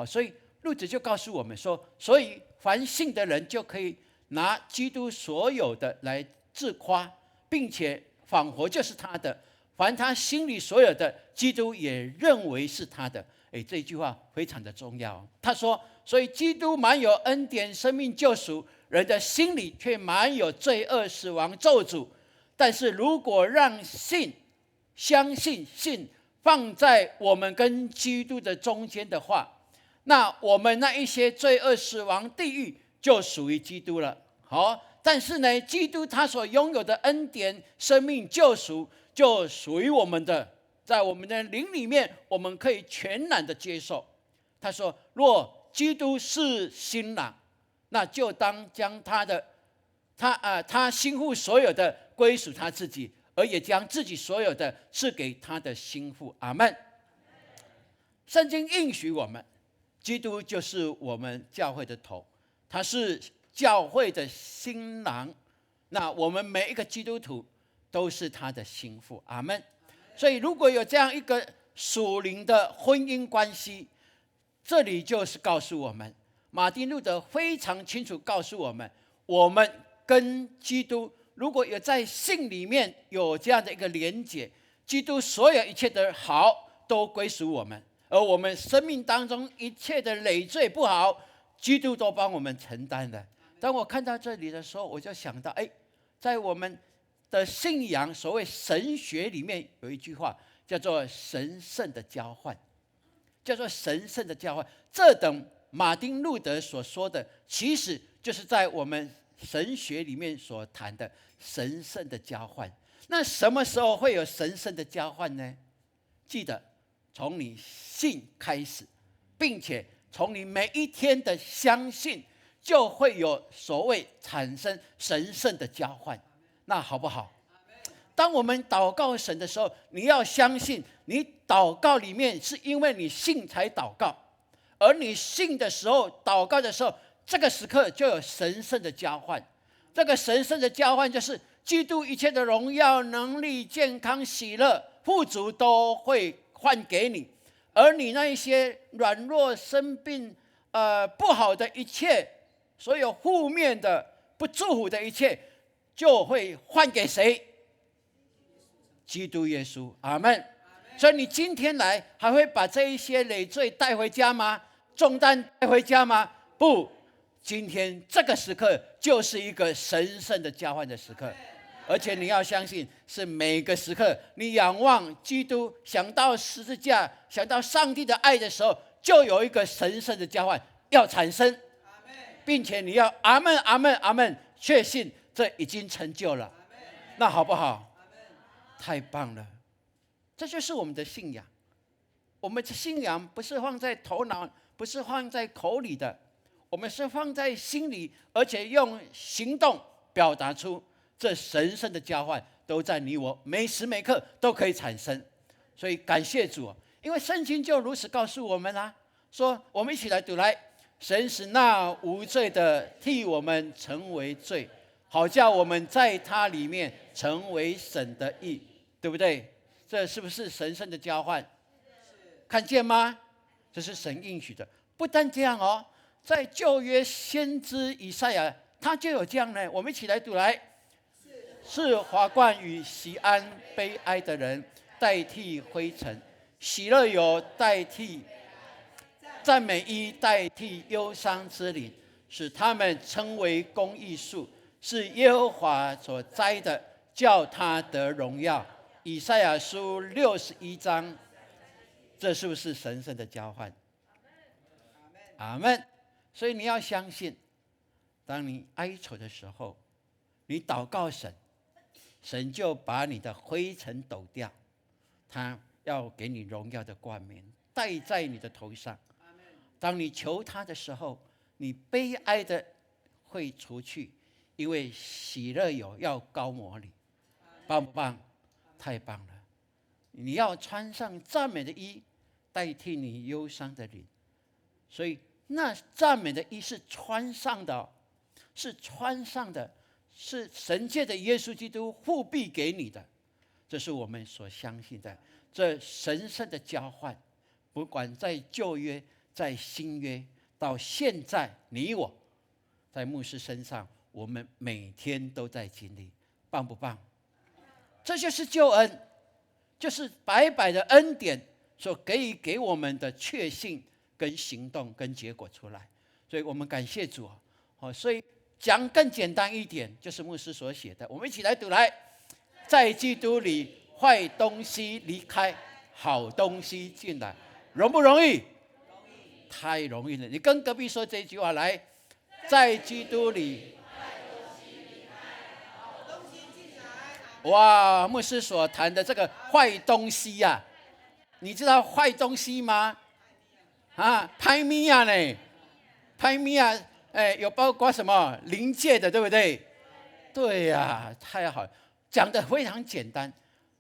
所以路子就告诉我们说，所以凡信的人就可以拿基督所有的来自夸，并且仿佛就是他的。凡他心里所有的，基督也认为是他的。这句话非常的重要。他说，所以基督满有恩典、生命救赎，人的心里却满有罪恶、死亡、咒诅。但是如果让相信放在我们跟基督的中间的话，那我们那一些罪恶、死亡、地狱就属于基督了。但是呢，基督他所拥有的恩典、生命、救赎，就属于我们的，在我们的灵里面，我们可以全然的接受。他说：“若基督是新郎，那就当将他心腹所有的归属他自己，而也将自己所有的赐给他的心腹。”阿们。圣经应许我们，基督就是我们教会的头，他是教会的新郎，那我们每一个基督徒都是他的心腹。阿们。所以如果有这样一个属灵的婚姻关系，这里就是告诉我们，马丁路德非常清楚告诉我们，我们跟基督如果有在信里面有这样的一个连结，基督所有一切的好都归属我们，而我们生命当中一切的累赘不好，基督都帮我们承担的。当我看到这里的时候，我就想到，在我们的信仰所谓神学里面有一句话叫做神圣的交换，叫做神圣的交换。这等马丁路德所说的，其实就是在我们神学里面所谈的神圣的交换。那什么时候会有神圣的交换呢？记得从你信开始，并且从你每一天的相信，就会有所谓产生神圣的交换。那好不好？当我们祷告神的时候，你要相信，你祷告里面是因为你信才祷告，而你信的时候，祷告的时候，这个时刻就有神圣的交换。这个神圣的交换就是基督一切的荣耀、能力、健康、喜乐、富足都会换给你，而你那一些软弱、生病、不好的一切，所有负面的、不祝福的一切，就会换给谁？基督耶稣。阿们。所以你今天来，还会把这一些累赘带回家吗？重担带回家吗？不，今天这个时刻就是一个神圣的交换的时刻，而且你要相信，是每个时刻你仰望基督，想到十字架，想到上帝的爱的时候，就有一个神圣的交换要产生，并且你要阿们阿们阿们，确信这已经成就了。那好不好？太棒了！这就是我们的信仰。我们的信仰不是放在头脑，不是放在口里的，我们是放在心里，而且用行动表达出这神圣的交换，都在你我每时每刻都可以产生。所以感谢主，因为圣经就如此告诉我们啦，说我们一起来读来，神使那无罪的替我们成为罪，好叫我们在他里面成为神的义，对不对？这是不是神圣的交换？看见吗？这是神应许的。不但这样哦，在旧约先知以赛亚，他就有这样呢。我们一起来读来：是华冠与喜安悲哀的人代替灰尘，喜乐油代替赞美衣，代替忧伤之灵，使他们称为公义树，是耶和华所栽的，叫他得荣耀。以赛亚书61章，这是不是神圣的交换？阿们。所以你要相信，当你哀愁的时候，你祷告神，神就把你的灰尘抖掉，他要给你荣耀的冠冕戴在你的头上。当你求他的时候，你悲哀的会除去，因为喜乐油要膏抹你。棒不棒？太棒了！你要穿上赞美的衣，代替你忧伤的灵。所以那赞美的衣是穿上的，是穿上的，是神界的耶稣基督复辟给你的。这是我们所相信的，这神圣的交换，不管在旧约、在新约，到现在你我在牧师身上，我们每天都在经历，棒不棒？这就是救恩，就是白白的恩典所给予给我们的确信跟行动跟结果出来。所以我们感谢主。所以讲更简单一点，就是牧师所写的，我们一起来读来：在基督里，坏东西离开，好东西进来，容不容易？太容易了。你跟隔壁说这句话来：在基督里，哇，牧师所谈的这个坏东西呀、你知道坏东西吗？啊，拍咪呀呢？拍咪呀，有包括什么临界的，对不对？对呀、太好了，讲的非常简单，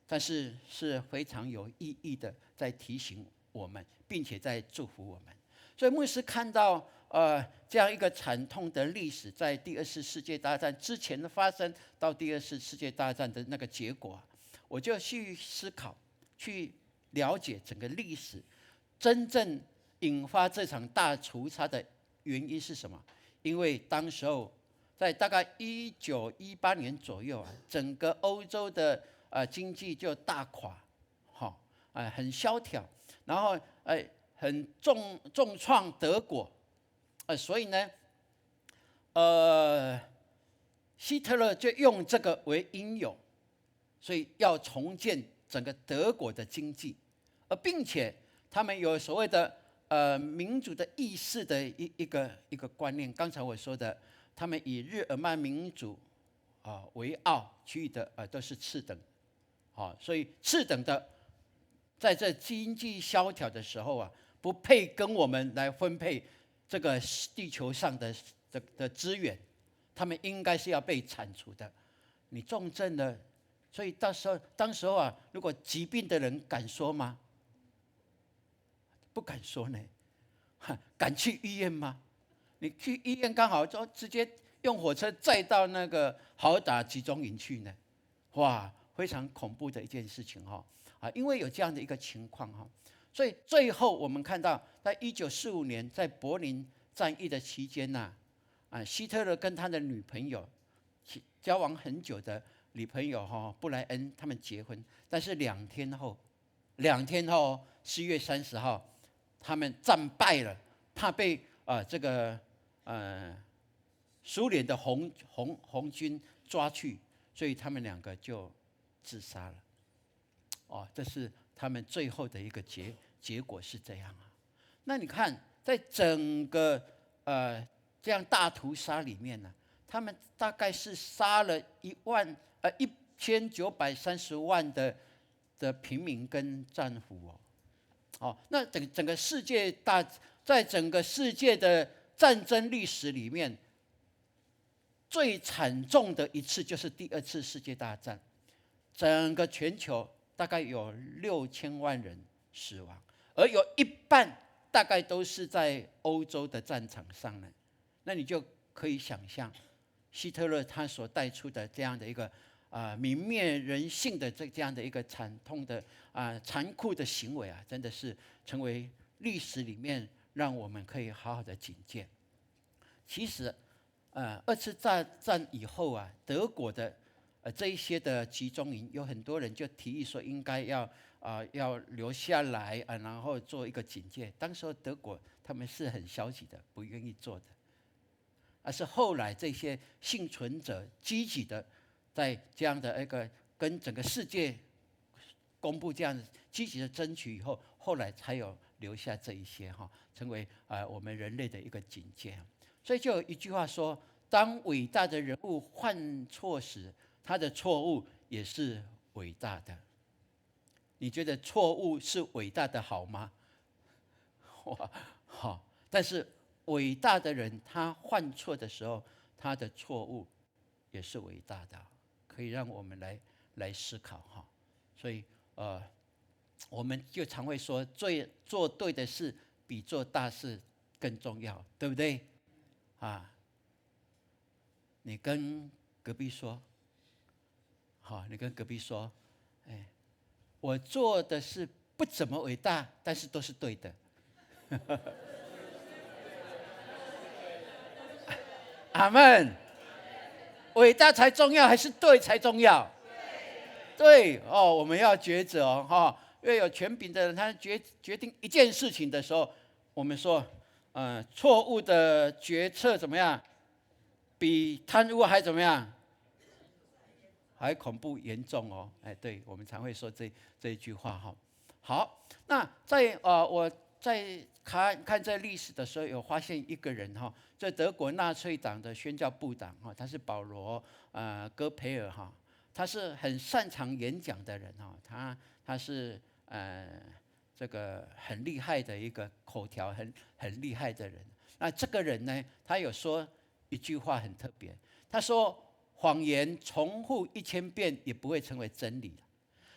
但是是非常有意义的，在提醒我们，并且在祝福我们。所以牧师看到这样一个惨痛的历史，在第二次世界大战之前的发生，到第二次世界大战的那个结果，我就去思考，去了解整个历史，真正引发这场大屠杀的原因是什么？因为当时候在大概1918年左右啊，整个欧洲的经济就大垮，很萧条，然后很重创德国，所以呢，希特勒就用这个为因由，所以要重建整个德国的经济，并且他们有所谓的民主的意识的一个观念。刚才我说的，他们以日耳曼民族为傲，其余的都是次等，所以次等的在这经济萧条的时候啊，不配跟我们来分配这个地球上的资源，他们应该是要被铲除的。你重症了，所以当时候啊，如果疾病的人敢说吗？不敢说呢。敢去医院吗？你去医院刚好就直接用火车载到那个豪达集中营去呢，哇，非常恐怖的一件事情哈。因为有这样的一个情况哈，所以最后我们看到，在1945年在柏林战役的期间呐，希特勒跟他的女朋友交往很久的女朋友布莱恩他们结婚，但是2天后，4月30号，他们战败了，怕被这个苏联的红军抓去，所以他们2个就自杀了。这是他们最后的一个结果是这样啊。那你看，在整个这样大屠杀里面呢，他们大概是杀了1930万的平民跟战俘那整个世界在整个世界的战争历史里面，最惨重的一次就是第2次世界大战，整个全球大概有6000万人死亡，而有一半大概都是在欧洲的战场上呢。那你就可以想象，希特勒他所带出的这样的一个泯灭人性的这样的一个惨痛的残酷的行为啊，真的是成为历史里面让我们可以好好的警戒。其实2次大战以后啊，德国的这一些的集中营，有很多人就提议说应该要留下来然后做一个警戒。当时候德国他们是很消极的，不愿意做的，而是后来这些幸存者积极的在这样的一个跟整个世界公布这样积极的争取以后，后来才有留下这一些成为我们人类的一个警戒。所以就有一句话说，当伟大的人物犯错时，他的错误也是伟大的。你觉得错误是伟大的好吗？好，但是伟大的人他犯错的时候，他的错误也是伟大的，可以让我们来思考所以我们就常会说，做对的事比做大事更重要，对不对？你跟隔壁说，你跟隔壁说，我做的事不怎么伟大，但是都是对的。阿们，伟大才重要还是对才重要？对我们要抉择因为有权柄的人，他决定一件事情的时候，我们说错误的决策怎么样？比贪污还怎么样？还恐怖严重对，我们常会说这一句话好，那我在看这历史的时候，有发现一个人在德国纳粹党的宣教部长他是保罗戈培尔他是很擅长演讲的人他是这个很厉害的一个口条很厉害的人。那这个人呢，他有说一句话很特别，他说谎言重复1000遍也不会成为真理，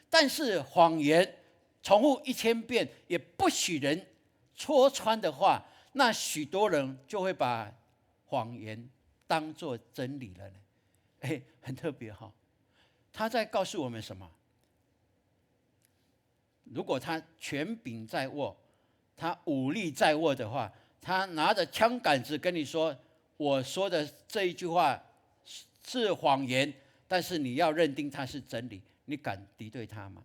但是谎言重复1000遍也不许人戳穿的话，那许多人就会把谎言当作真理了呢。很特别他在告诉我们什么？如果他权柄在握，他武力在握的话，他拿着枪杆子跟你说，我说的这一句话是谎言，但是你要认定它是真理，你敢敌对他吗？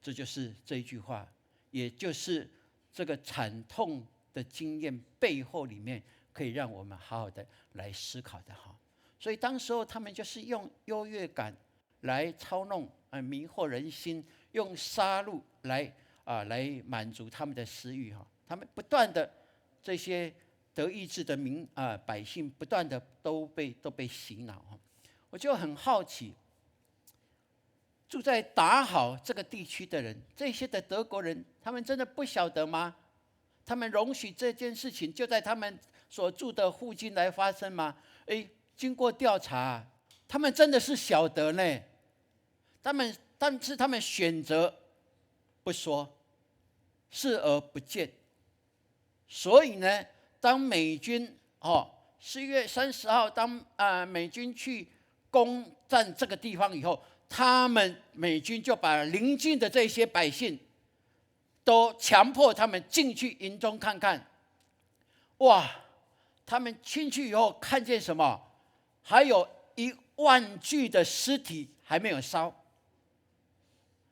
这就是这一句话，也就是这个惨痛的经验背后里面，可以让我们好好的来思考的所以当时候他们就是用优越感来操弄迷惑人心，用杀戮来满足他们的私欲他们不断的这些得医治的百姓，不断的都被洗脑我就很好奇，住在达好这个地区的人，这些的德国人，他们真的不晓得吗？他们容许这件事情就在他们所住的附近来发生吗？经过调查，他们真的是晓得呢。但是他们选择不说，视而不见。所以呢，当美军4月30号，当美军去攻占这个地方以后，美军就把邻近的这些百姓都强迫他们进去营中看看。哇！他们进去以后看见什么？还有1万具的尸体还没有烧，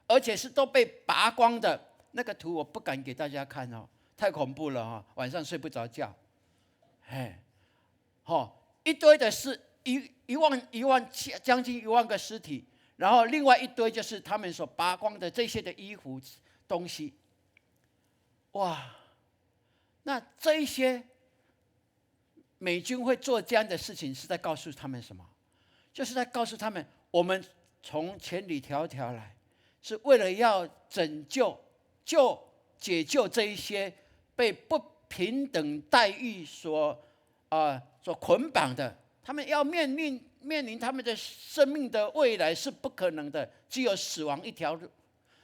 而且是都被拔光的。那个图我不敢给大家看太恐怖了晚上睡不着觉。一堆的是将近1万个尸体，然后另外一堆就是他们所拔光的这些的衣服东西。哇！那这一些美军会做这样的事情，是在告诉他们什么？就是在告诉他们，我们从千里迢迢来，是为了要解救这一些被不平等待遇所捆绑的。他们要面临他们的生命的未来是不可能的，只有死亡一条路。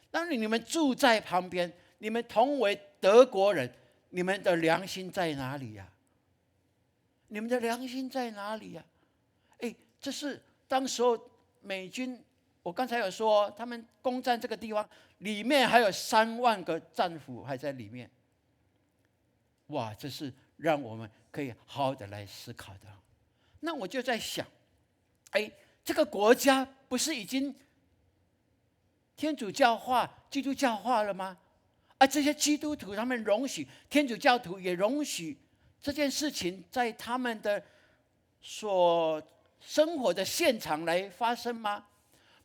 当你们住在旁边，你们同为德国人，你们的良心在哪里呀？你们的良心在哪里呀？这是当时候美军，我刚才有说，他们攻占这个地方，里面还有3万个战俘还在里面。哇，这是让我们可以好好的来思考的。那我就在想，这个国家不是已经天主教化、基督教化了吗？这些基督徒他们容许，天主教徒也容许这件事情在他们的所生活的现场来发生吗？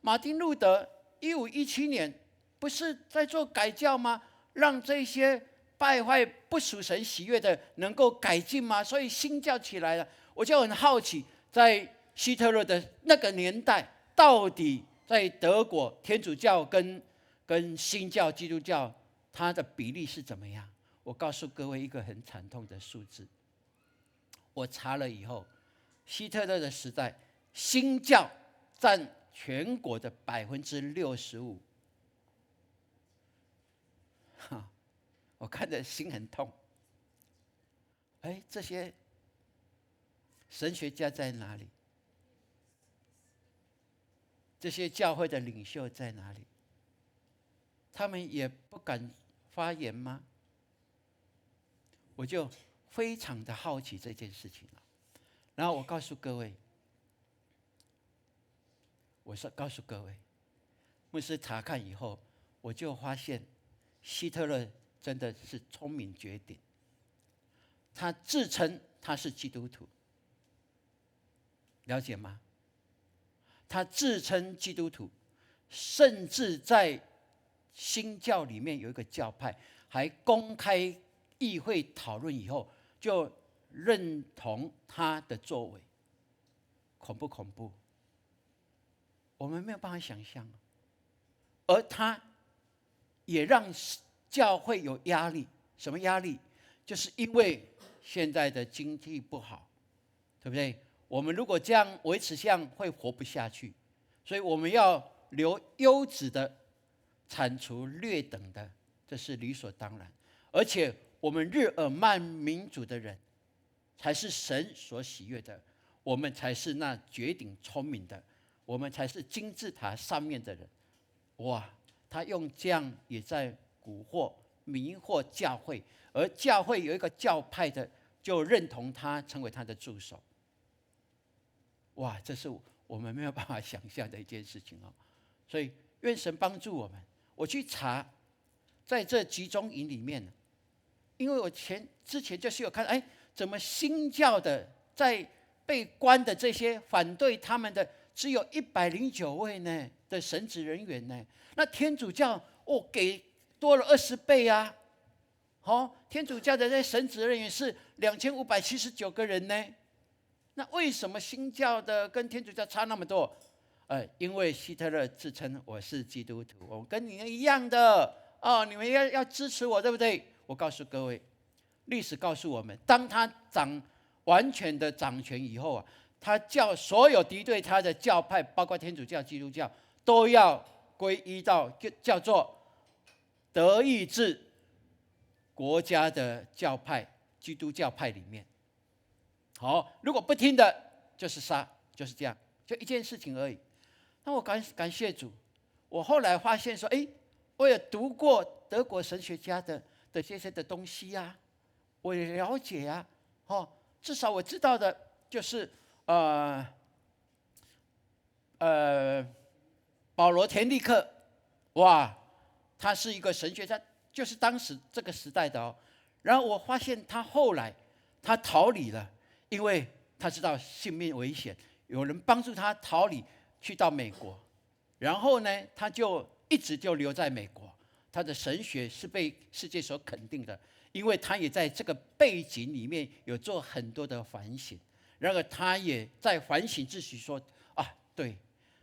马丁路德1517年不是在做改教吗？让这些败坏不属神喜悦的能够改进吗？所以新教起来了。我就很好奇，在希特勒的那个年代，到底在德国天主教跟新教基督教它的比例是怎么样？我告诉各位一个很惨痛的数字，我查了以后，希特勒的时代，新教占全国的65%。我看着心很痛。这些神学家在哪里？这些教会的领袖在哪里？他们也不敢发言吗？我就非常的好奇这件事情了。然后我告诉各位，牧师查看以后，我就发现希特勒真的是聪明绝顶。他自称他是基督徒，了解吗？他自称基督徒，甚至在新教里面有一个教派，还公开议会讨论以后，就认同他的作为。恐不恐怖？我们没有办法想象，而他也让教会有压力。什么压力？就是因为现在的经济不好，对不对？我们如果这样维持这样，会活不下去，所以我们要留优质的，铲除劣等的，这是理所当然。而且我们日耳曼民族的人，才是神所喜悦的，我们才是那绝顶聪明的，我们才是金字塔上面的人。哇，他用这样也在蛊惑、迷惑教会，而教会有一个教派的就认同他，成为他的助手。哇，这是我们没有办法想象的一件事情哦。所以愿神帮助我们。我去查，在这集中营里面，因为我之前就是有看，怎么新教的在被关的这些反对他们的，只有109位呢的神职人员呢？那天主教给多了20倍啊！天主教的这些神职人员是2579个人呢。那为什么新教的跟天主教差那么多？因为希特勒自称我是基督徒，我跟你们一样的你们要支持我，对不对？我告诉各位，历史告诉我们，当他完全的掌权以后他叫所有敌对他的教派，包括天主教、基督教，都要归依到叫做德意志国家的教派，基督教派里面。如果不听的，就是杀，就是这样，就一件事情而已。那我感谢主，我后来发现说，我也读过德国神学家的这些的东西啊，我也了解啊，至少我知道的就是保罗田利克，哇，他是一个神学家，就是当时这个时代的然后我发现他后来他逃离了，因为他知道性命危险，有人帮助他逃离去到美国，然后呢，他就一直就留在美国。他的神学是被世界所肯定的，因为他也在这个背景里面有做很多的反省。然而他也在反省自己说对，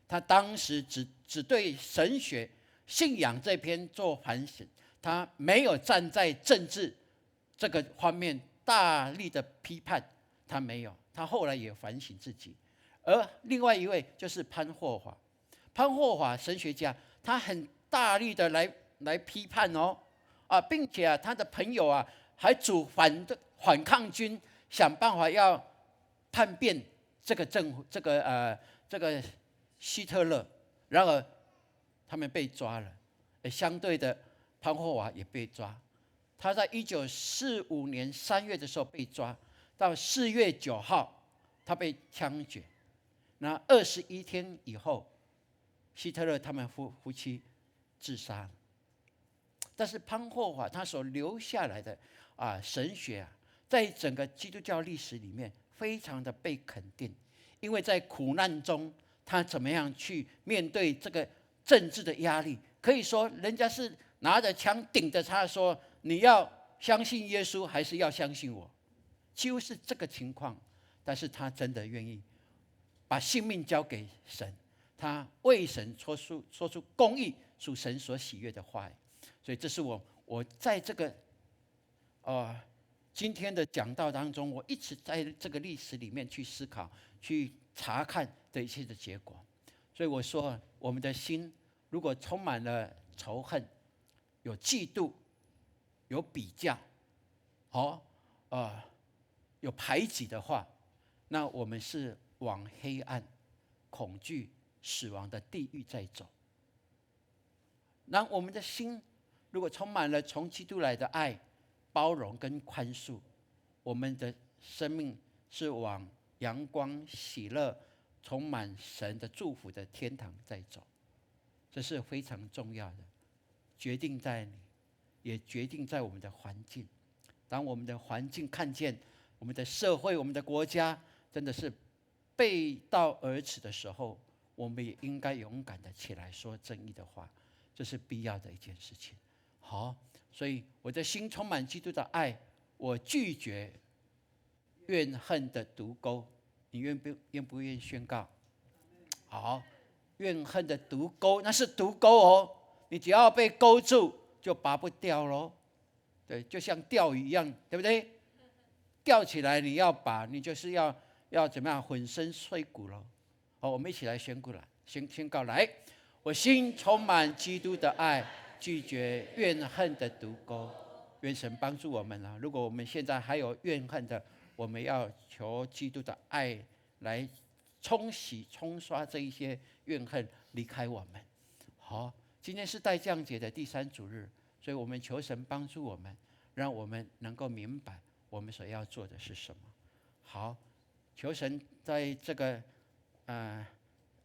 他当时只对神学信仰这篇做反省，他没有站在政治这个方面大力的批判，他没有。他后来也反省自己。而另外一位就是潘霍华，潘霍华神学家，他很大力的来批判并且他的朋友还组反抗军，想办法要叛变这个希特勒。然而他们被抓了，相对的潘霍华也被抓。他在1945年3月的时候被抓，到4月9号他被枪决。那21天以后，希特勒他们夫妻自杀了。但是潘霍华他所留下来的神学在整个基督教历史里面非常的被肯定，因为在苦难中他怎么样去面对这个政治的压力，可以说人家是拿着枪顶着他说，你要相信耶稣还是要相信我，几乎是这个情况。但是他真的愿意把性命交给神，他为神说出公义，属神所喜悦的话。所以这是我在这个今天的讲道当中，我一直在这个历史里面去思考、去查看的一切的结果。所以我说，我们的心如果充满了仇恨、有嫉妒、有比较，有排挤的话，那我们是往黑暗、恐惧、死亡的地狱在走。那我们的心如果充满了从基督来的爱、包容跟宽恕，我们的生命是往阳光、喜乐、充满神的祝福的天堂在走。这是非常重要的，决定在你，也决定在我们的环境。当我们的环境看见我们的社会、我们的国家真的是背道而驰的时候，我们也应该勇敢的起来说正义的话，这是必要的一件事情。所以我的心充满基督的爱，我拒绝怨恨的毒钩。你愿不愿意宣告？好，怨恨的毒钩，那是毒钩哦，你只要被勾住就拔不掉咯。对，就像钓鱼一样，对不对？钓起来你要拔，你就是要怎么样，浑身碎骨了。好，我们一起来宣告来，我心充满基督的爱，拒绝怨恨的毒钩。愿神帮助我们了。如果我们现在还有怨恨的，我们要求基督的爱来冲洗、冲刷这一些怨恨，离开我们。好，今天是待降节的第3主日，所以我们求神帮助我们，让我们能够明白我们所要做的是什么。好，求神在这个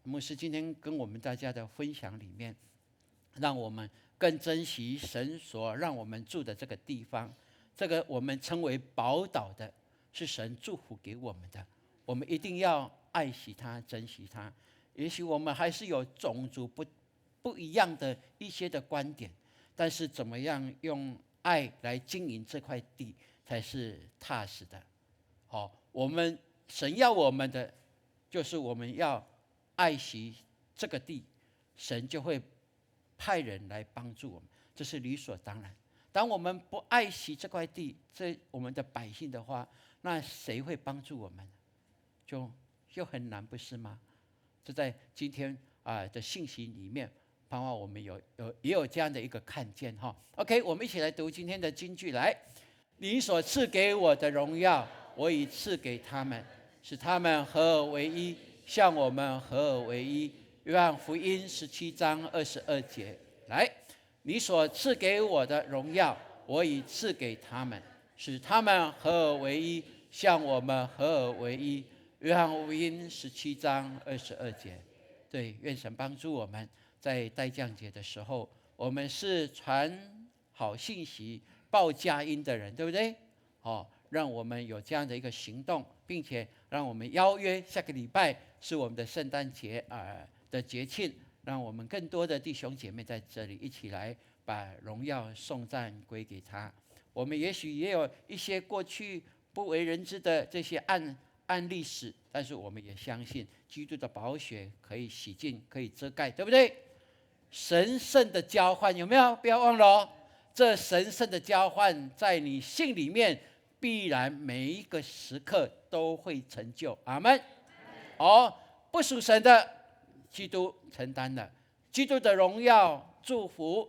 牧师今天跟我们大家的分享里面，让我们更珍惜神所让我们住的这个地方。这个我们称为宝岛的，是神祝福给我们的，我们一定要爱惜它，珍惜它。也许我们还是有种族不一样的一些的观点，但是怎么样用爱来经营这块地才是踏实的。好，我们神要我们的就是我们要爱惜这个地，神就会派人来帮助我们，这是理所当然。当我们不爱惜这块地，这我们的百姓的话，那谁会帮助我们？就很难，不是吗？这在今天的信息里面，盼望我们也有这样的一个看见哈。OK， 我们一起来读今天的金句来。你所赐给我的荣耀，我已赐给他们，使他们合而为一，像我们合而为一。约翰福音17章22节，来，你所赐给我的荣耀，我已赐给他们，使他们合而为一，像我们合而为一。约翰福音17章22节。对，愿神帮助我们，在待降节的时候，我们是传好信息、报佳音的人，对不对？让我们有这样的一个行动，并且让我们邀约下个礼拜是我们的圣诞节的节庆，让我们更多的弟兄姐妹在这里一起来把荣耀颂赞归给他。我们也许也有一些过去不为人知的这些案历史，但是我们也相信基督的宝血可以洗净，可以遮盖，对不对？神圣的交换有没有？不要忘了哦，这神圣的交换在你心里面，必然每一个时刻都会成就。阿们。不属神的，基督承担了，基督的荣耀、祝福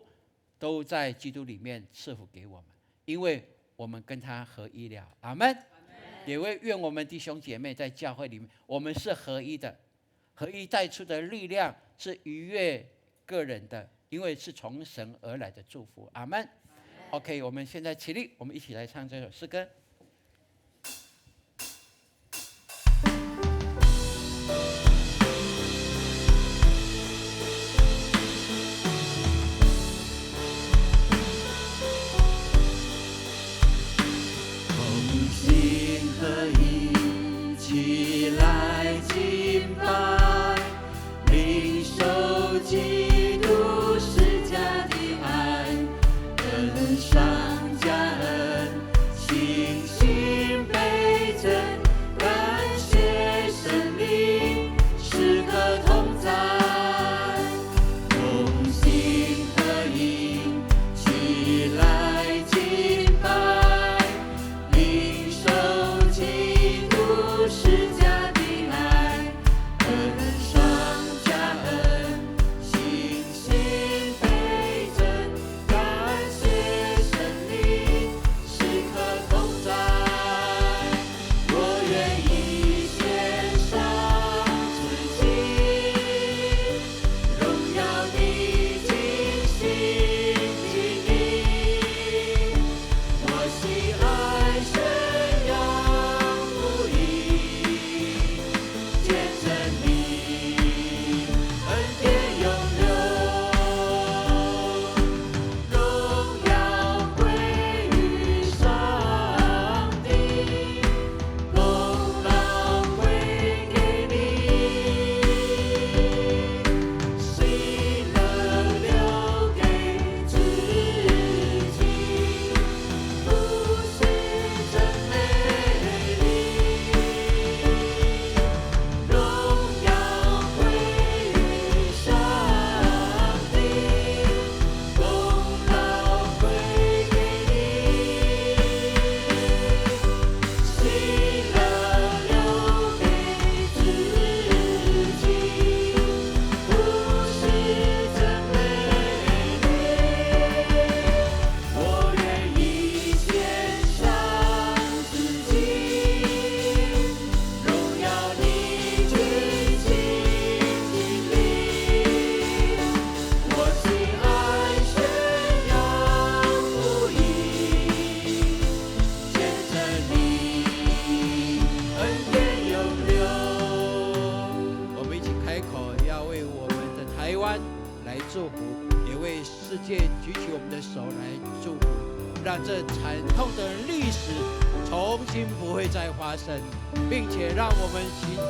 都在基督里面赐福给我们，因为我们跟他合一了。阿们。也会愿我们弟兄姐妹在教会里面，我们是合一的，合一带出的力量是逾越个人的，因为是从神而来的祝福。阿们。OK， 我们现在起立，我们一起来唱这首诗歌。界举起我们的手来祝福，让这惨痛的历史重新不会再发生，并且让我们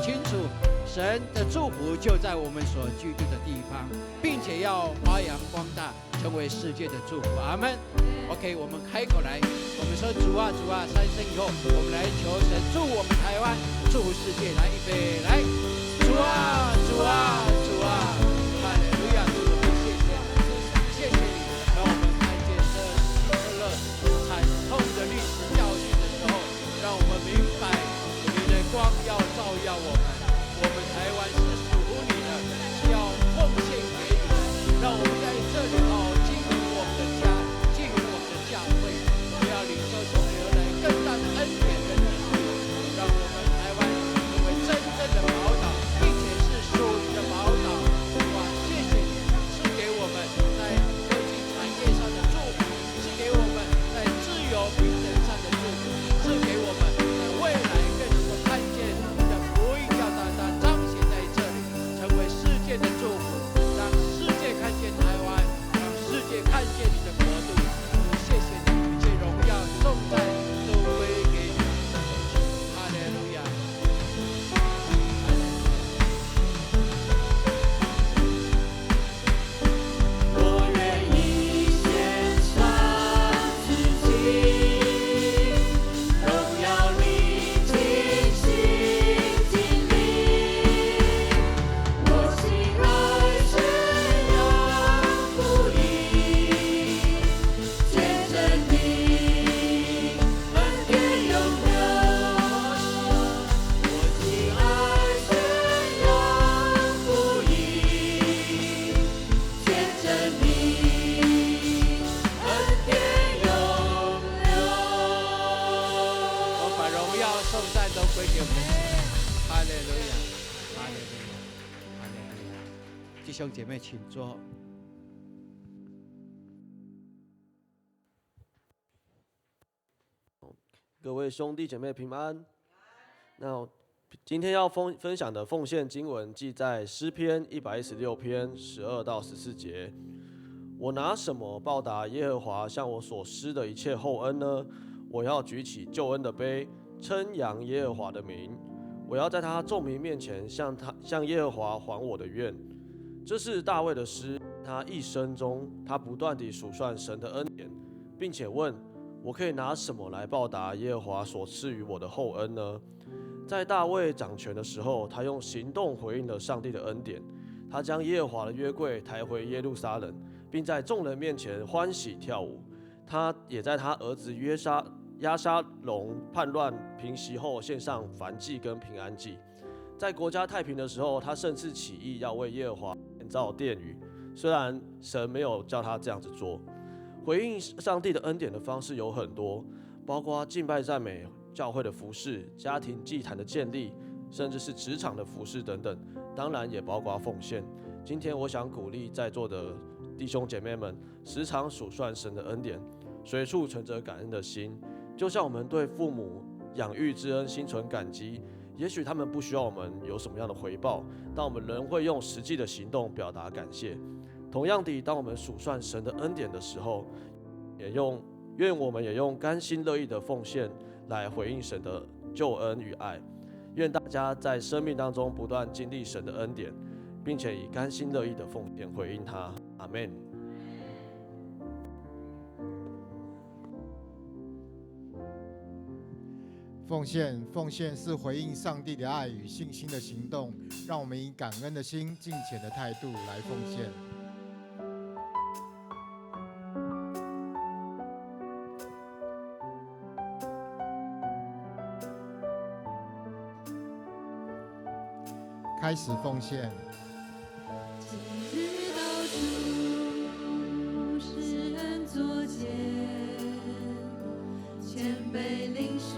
清楚神的祝福就在我们所居住的地方，并且要发扬光大，成为世界的祝福。阿们。OK， 我们开口来，我们说主啊主啊，3声以后，我们来求神祝我们台湾，祝福世界。来，预备，来，主啊主啊主啊，哈利路亚！主，我们谢谢你，让我们看见这希特勒惨痛的历史教训的时候，让我们明白你的光要照耀我们。我们台湾是属乎你的，是要奉献给你的，让我们在这里经营我们的家，经营我们的教会，我们要领受从你而来更大的恩典跟能力，让我们台湾成为真正的宝岛，并且是属于的宝岛。哇，谢谢你赐给我们在科技产业上的祝福，赐给我们在自由平等上的祝福，赐给我们在未来更能够看见你的福音要大大彰显在这里，成为世界的祝福，让世界看见台湾，让世界看见你的国度。谢谢你，一切荣耀颂赞都归给你。哈利路亚。我愿意献上自己，荣耀你尽心尽力。我心爱宣扬福音，见证你恩典永留。我心爱宣扬福音，见证你恩典永留。我们把荣耀颂赞都归给我们的神。哈利路亚，哈利路亚，哈利路亚。弟兄姐妹，请坐。各位兄弟姐妹平安。那今天要分享的奉献经文记在诗篇116篇12到14节。我拿什么报答耶和华向我所施的一切厚恩呢？我要举起救恩的杯，称扬耶和华的名。我要在他众民面前向耶和华还我的愿。这是大卫的诗，他一生中他不断地数算神的恩典，并且问：我可以拿什么来报答耶和华所赐予我的厚恩呢？在大卫掌权的时候，他用行动回应了上帝的恩典。他将耶和华的约柜抬回耶路撒冷，并在众人面前欢喜跳舞。他也在他儿子押沙龙叛乱平息后，献上燔祭跟平安祭。在国家太平的时候，他甚至起意要为耶和华建造殿宇，虽然神没有叫他这样子做。回应上帝的恩典的方式有很多，包括敬拜赞美、教会的服事、家庭祭坛的建立，甚至是职场的服事等等，当然也包括奉献。今天我想鼓励在座的弟兄姐妹们，时常数算神的恩典，随处存着感恩的心，就像我们对父母养育之恩心存感激。也许他们不需要我们有什么样的回报，但我们仍会用实际的行动表达感谢。同样的，当我们数算神的恩典的时候，愿我们也用甘心乐意的奉献来回应神的救恩与爱。愿大家在生命当中不断经历神的恩典，并且以甘心乐意的奉献回应他。阿们。奉献是回应上帝的爱与信心的行动，让我们以感恩的心、敬虔的态度来奉献。开始奉献。今日到主施恩座前，谦卑领受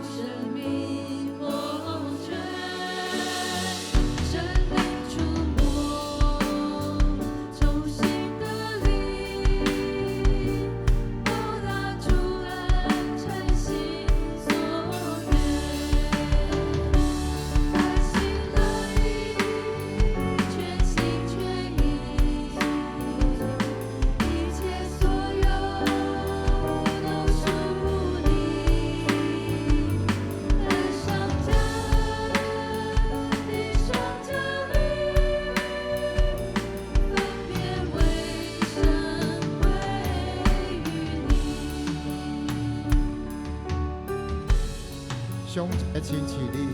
生命丰泉，神灵触摸，重新的力，报答主恩，诚心所愿，甘心乐意，全心全意，一切兄姐请起立。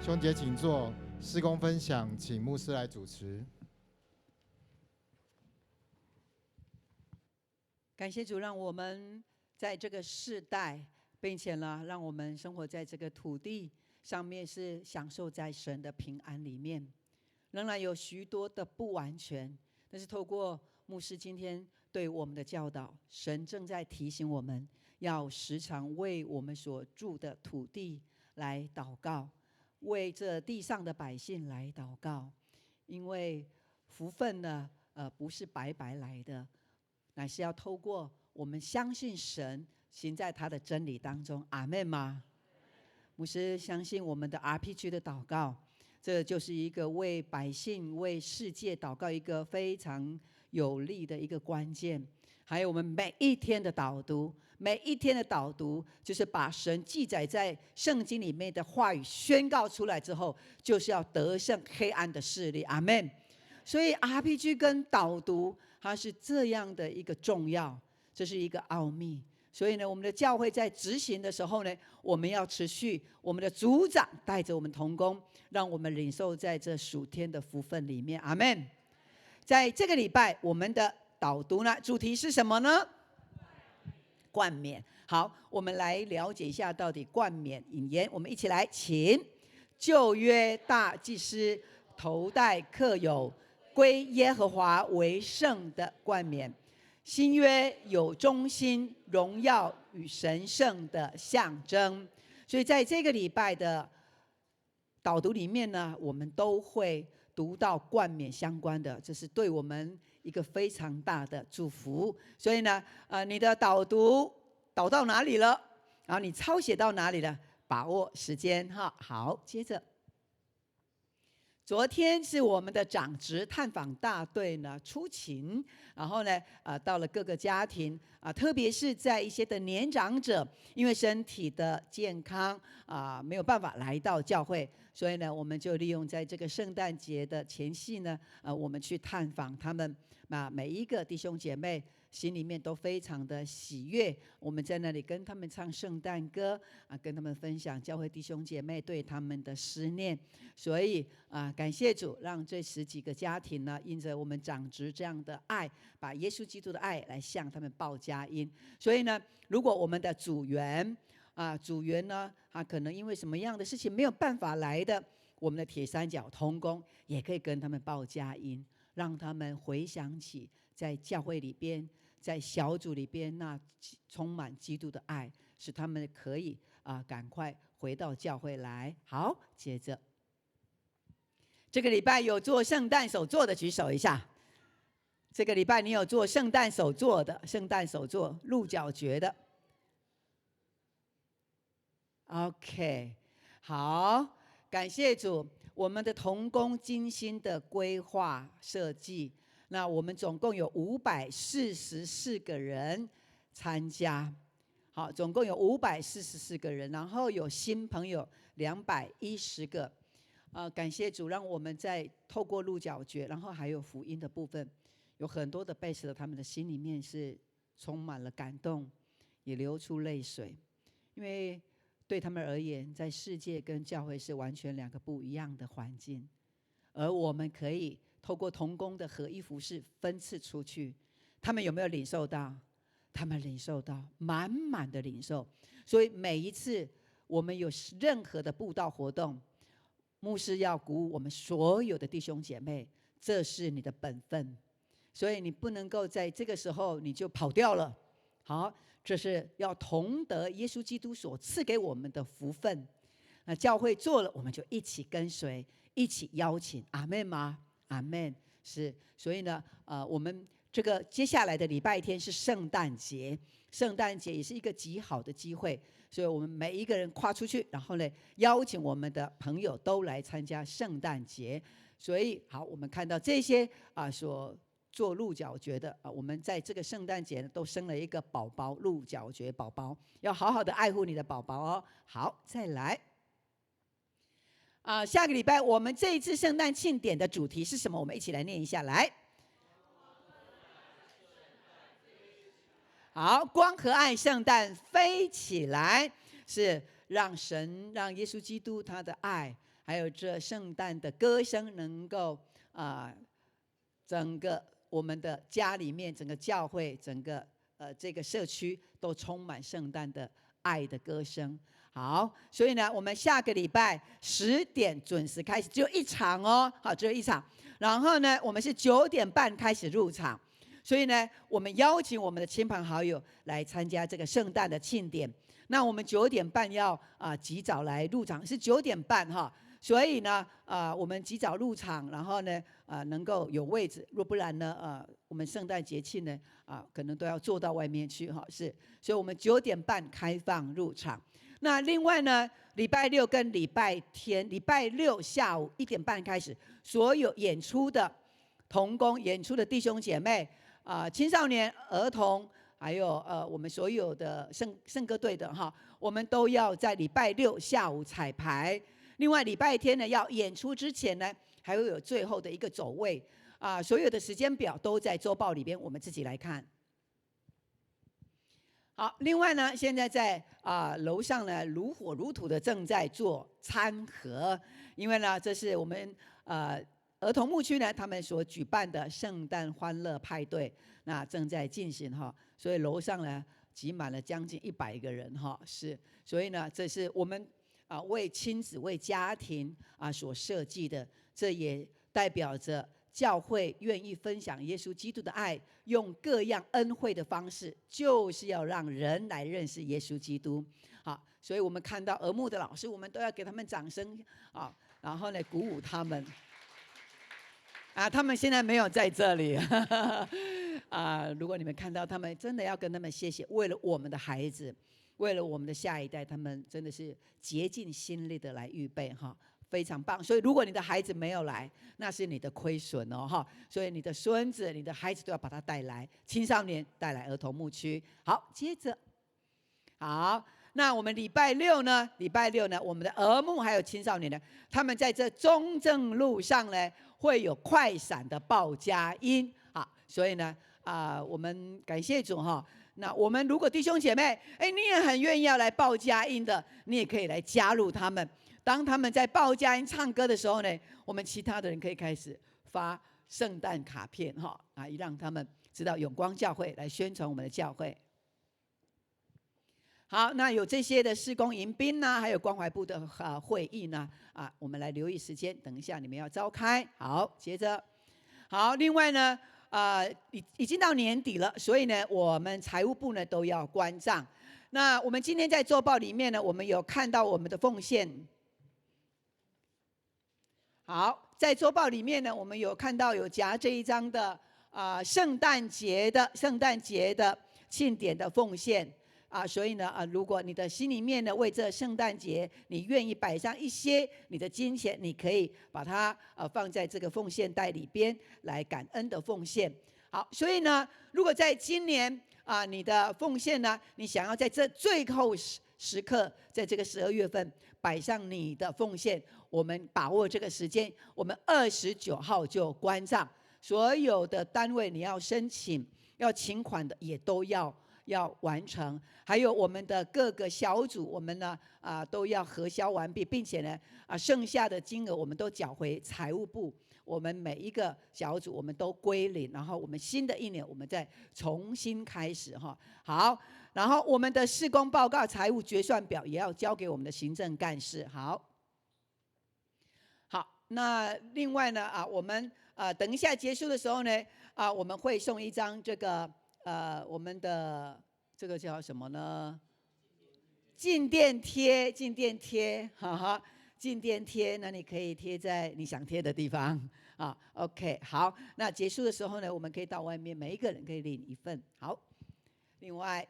兄姐请坐，事工分享，请牧师来主持。感谢主，让我们在这个世代，并且呢，让我们生活在这个土地上面，是享受在神的平安里面。仍然有许多的不完全，但是透过牧师今天对我们的教导，神正在提醒我们，要时常为我们所住的土地来祷告，为这地上的百姓来祷告，因为福分呢，不是白白来的，乃是要透过我们相信神，行在他的真理当中。阿们吗？牧师相信我们的 RPG 的祷告，这就是一个为百姓、为世界祷告一个非常有力的一个关键。还有我们每一天的导读，每一天的导读就是把神记载在圣经里面的话语宣告出来之后，就是要得胜黑暗的势力。阿们。所以 RPG 跟导读它是这样的一个重要，这是一个奥秘。所以呢，我们的教会在执行的时候呢，我们要持续，我们的组长带着我们同工，让我们领受在这属天的福分里面。阿们。在这个礼拜，我们的导读呢，主题是什么呢？冠冕。好，我们来了解一下到底冠冕引言。我们一起来，请旧约大祭司头戴刻有归耶和华为圣的冠冕，新约有忠心、荣耀与神圣的象征。所以在这个礼拜的导读里面呢，我们都会读到冠冕相关的，这是对我们一个非常大的祝福。所以呢，你的导读导到哪里了？然后你抄写到哪里了？把握时间哈。好，接着。昨天是我们的长职探访大队呢出勤，然后呢，到了各个家庭特别是在一些的年长者，因为身体的健康没有办法来到教会，所以呢，我们就利用在这个圣诞节的前夕呢，我们去探访他们，每一个弟兄姐妹心里面都非常的喜悦。我们在那里跟他们唱圣诞歌跟他们分享教会弟兄姐妹对他们的思念。所以感谢主，让这10几个家庭呢，因着我们长职这样的爱，把耶稣基督的爱来向他们报佳音。所以呢，如果我们的组员呢，可能因为什么样的事情没有办法来的，我们的铁三角同工也可以跟他们报佳音，让他们回想起在教会里边，在小组里边那充满基督的爱，使他们可以赶快回到教会来。好，接着这个礼拜有做圣诞手作的举手一下。这个礼拜你有做圣诞手作的，圣诞手作鹿角蕨的。OK， 好，感谢主，我们的同工精心的规划设计。那我们总共有544个人参加，好，总共有544个人，然后有新朋友210个。感谢主，让我们在透过鹿角蕨，然后还有福音的部分，有很多的base他们的心里面是充满了感动，也流出泪水。因因为对他们而言，在世界跟教会是完全两个不一样的环境，而我们可以透过同工的合一服事分赐出去。他们有没有领受到？他们领受到，满满的领受。所以每一次我们有任何的布道活动，牧师要鼓舞我们所有的弟兄姐妹，这是你的本分，所以你不能够在这个时候你就跑掉了。好，这是要同得耶稣基督所赐给我们的福分。那教会做了，我们就一起跟随，一起邀请。阿们吗？阿们。是，所以呢，我们这个接下来的礼拜天是圣诞节，圣诞节也是一个极好的机会，所以我们每一个人跨出去，然后呢，邀请我们的朋友都来参加圣诞节。所以好，我们看到这些所做鹿角蕨的我们在这个圣诞节都生了一个宝宝，鹿角蕨宝宝，要好好的爱护你的宝宝哦。好，再来。下个礼拜我们这一次圣诞庆典的主题是什么？我们一起来念一下，来。好，光和爱圣诞飞起来，是让神、让耶稣基督他的爱，还有这圣诞的歌声，能够整个我们的家里面，整个教会，整个这个社区都充满圣诞的爱的歌声。好，所以呢，我们下个礼拜10点准时开始，只有一场哦，好，只有一场。然后呢，我们是9点半开始入场。所以呢，我们邀请我们的亲朋好友来参加这个圣诞的庆典。那我们9点半要及早来入场，是9点半哈。所以呢，我们及早入场，然后呢，能够有位置。若不然呢，我们圣诞节庆呢，可能都要坐到外面去哈。是，所以我们9点半开放入场。那另外呢，礼拜六跟礼拜天，礼拜六下午1点半开始，所有演出的同工、演出的弟兄姐妹。青少年、儿童，还有我们所有的圣歌队的哈，我们都要在礼拜六下午彩排。另外礼拜天呢，要演出之前呢，还会有最后的一个走位所有的时间表都在周报里边，我们自己来看。好，另外呢，现在在楼上呢，如火如荼的正在做餐盒，因为呢，这是我们儿童牧区呢，他们所举办的圣诞欢乐派对，那正在进行哈，所以楼上呢挤满了将近100个人哈，是，所以呢，这是我们为亲子、为家庭所设计的，这也代表着教会愿意分享耶稣基督的爱，用各样恩惠的方式，就是要让人来认识耶稣基督。好，所以我们看到儿牧的老师，我们都要给他们掌声然后呢鼓舞他们。他们现在没有在这里如果你们看到他们，真的要跟他们谢谢，为了我们的孩子，为了我们的下一代，他们真的是竭尽心力的来预备哈，非常棒。所以如果你的孩子没有来，那是你的亏损哦哈。所以你的孙子、你的孩子都要把他带来，青少年带来儿童牧区。好，接着好。那我们礼拜六呢，我们的儿牧还有青少年呢，他们在这中正路上呢，会有快闪的报佳音所以呢，我们感谢主哈。那我们如果弟兄姐妹，你也很愿意要来报佳音的，你也可以来加入他们。当他们在报佳音唱歌的时候呢，我们其他的人可以开始发圣诞卡片让他们知道永光教会来宣传我们的教会。好，那有这些的事工迎宾还有关怀部的会议呢我们来留意时间，等一下你们要召开。好，接着好，另外呢已经到年底了，所以呢我们财务部呢都要关账。那我们今天在周报里面呢，我们有看到我们的奉献。好，在周报里面呢，我们有看到有夹这一张的圣诞节的庆典的奉献。所以呢如果你的心里面呢为这圣诞节，你愿意摆上一些你的金钱，你可以把它放在这个奉献袋里边来感恩的奉献。好，所以呢，如果在今年你的奉献呢，你想要在这最后时刻，在这个12月份摆上你的奉献，我们把握这个时间，我们29号就关账，所有的单位你要申请要请款的也都要要完成，还有我们的各个小组，我们呢都要核销完毕，并且呢剩下的金额我们都缴回财务部。我们每一个小组我们都归零，然后我们新的一年我们再重新开始哈。好，然后我们的事工报告、财务决算表也要交给我们的行政干事。好，那另外呢我们等一下结束的时候呢我们会送一张这个我们的这个叫什么呢？静电贴，静电贴，哈哈。静电贴，那你可以贴在你想贴的地方OK， 好，那结束的时候呢，我们可以到外面，每一个人可以领一份。好，另外，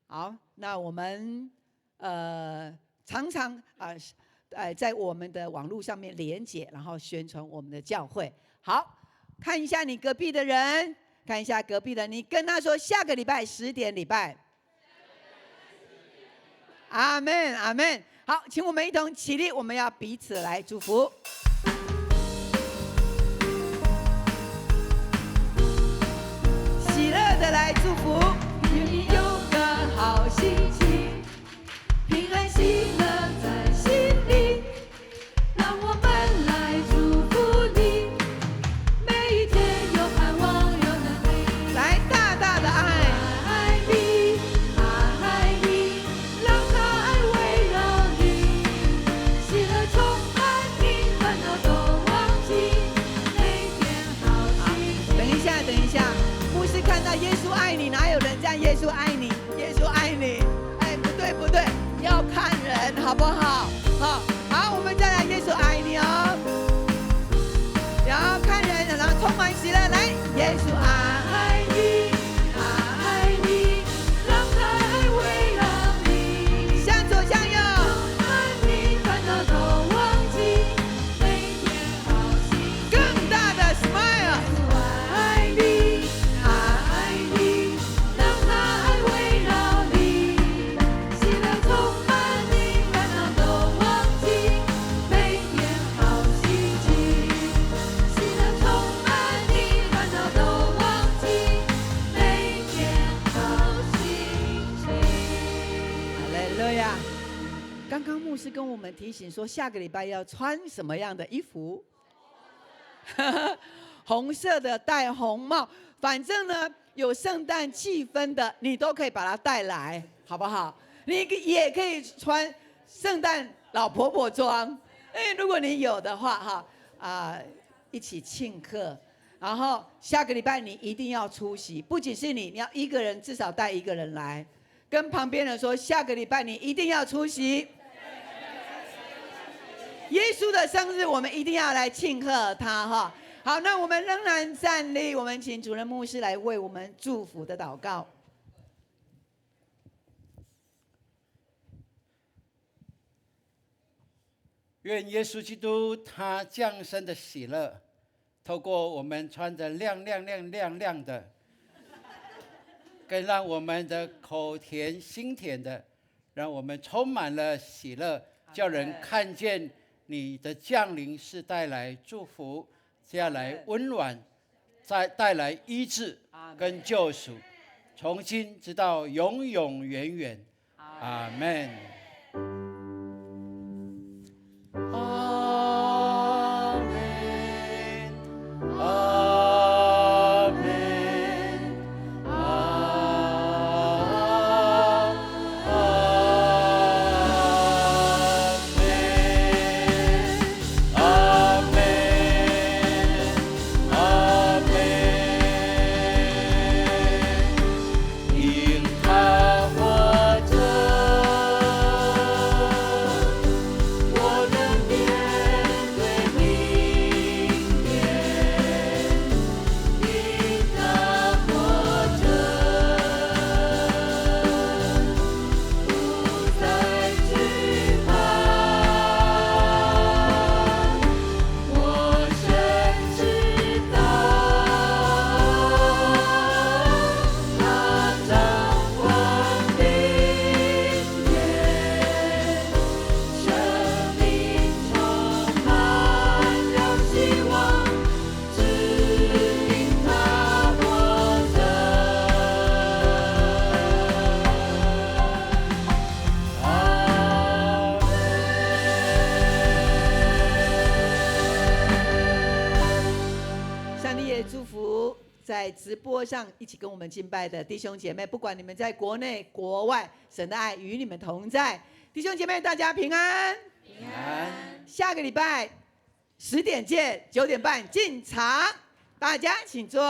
好，那我们常常在我们的网络上面连结，然后宣传我们的教会。好，看一下你隔壁的人，看一下隔壁的，你跟他说下个礼拜10点礼拜。阿们，阿们。好，请我们一同起立，我们要彼此来祝福。喜乐的来祝福，愿你有个好心情，平安喜乐在心里，让我们来祝福你，每一天有盼望有能力，来大大的爱。看到耶稣爱你，哪有人这样？耶稣爱你，耶稣爱你。不对，要看人，好不好？好，我们再来，耶稣爱你哦。然后看人，然后充满喜乐，来，耶稣爱你，爱你，让爱围绕你，向左向右，爱你，烦恼都忘记，每天好心，更大的 smile， 爱你。刚刚牧师跟我们提醒说，下个礼拜要穿什么样的衣服？红色的，戴红帽，反正呢有圣诞气氛的，你都可以把它带来，好不好？你也可以穿圣诞老婆婆装，如果你有的话一起庆贺。然后下个礼拜你一定要出席，不仅是你要一个人至少带一个人来，跟旁边人说，下个礼拜你一定要出席。耶稣的生日，我们一定要来庆贺他哈。好，那我们仍然站立，我们请主任牧师来为我们祝福的祷告。愿耶稣基督他降生的喜乐，透过我们穿着亮的，更让我们的口甜心甜的，让我们充满了喜乐，叫人看见你的降临是带来祝福，带来温暖，带来医治跟救赎，从今直到永永远远。阿们。在直播上一起跟我们敬拜的弟兄姐妹，不管你们在国内国外，神的爱与你们同在。弟兄姐妹，大家平安。平安。下个礼拜10点见，9点半进场，大家请坐。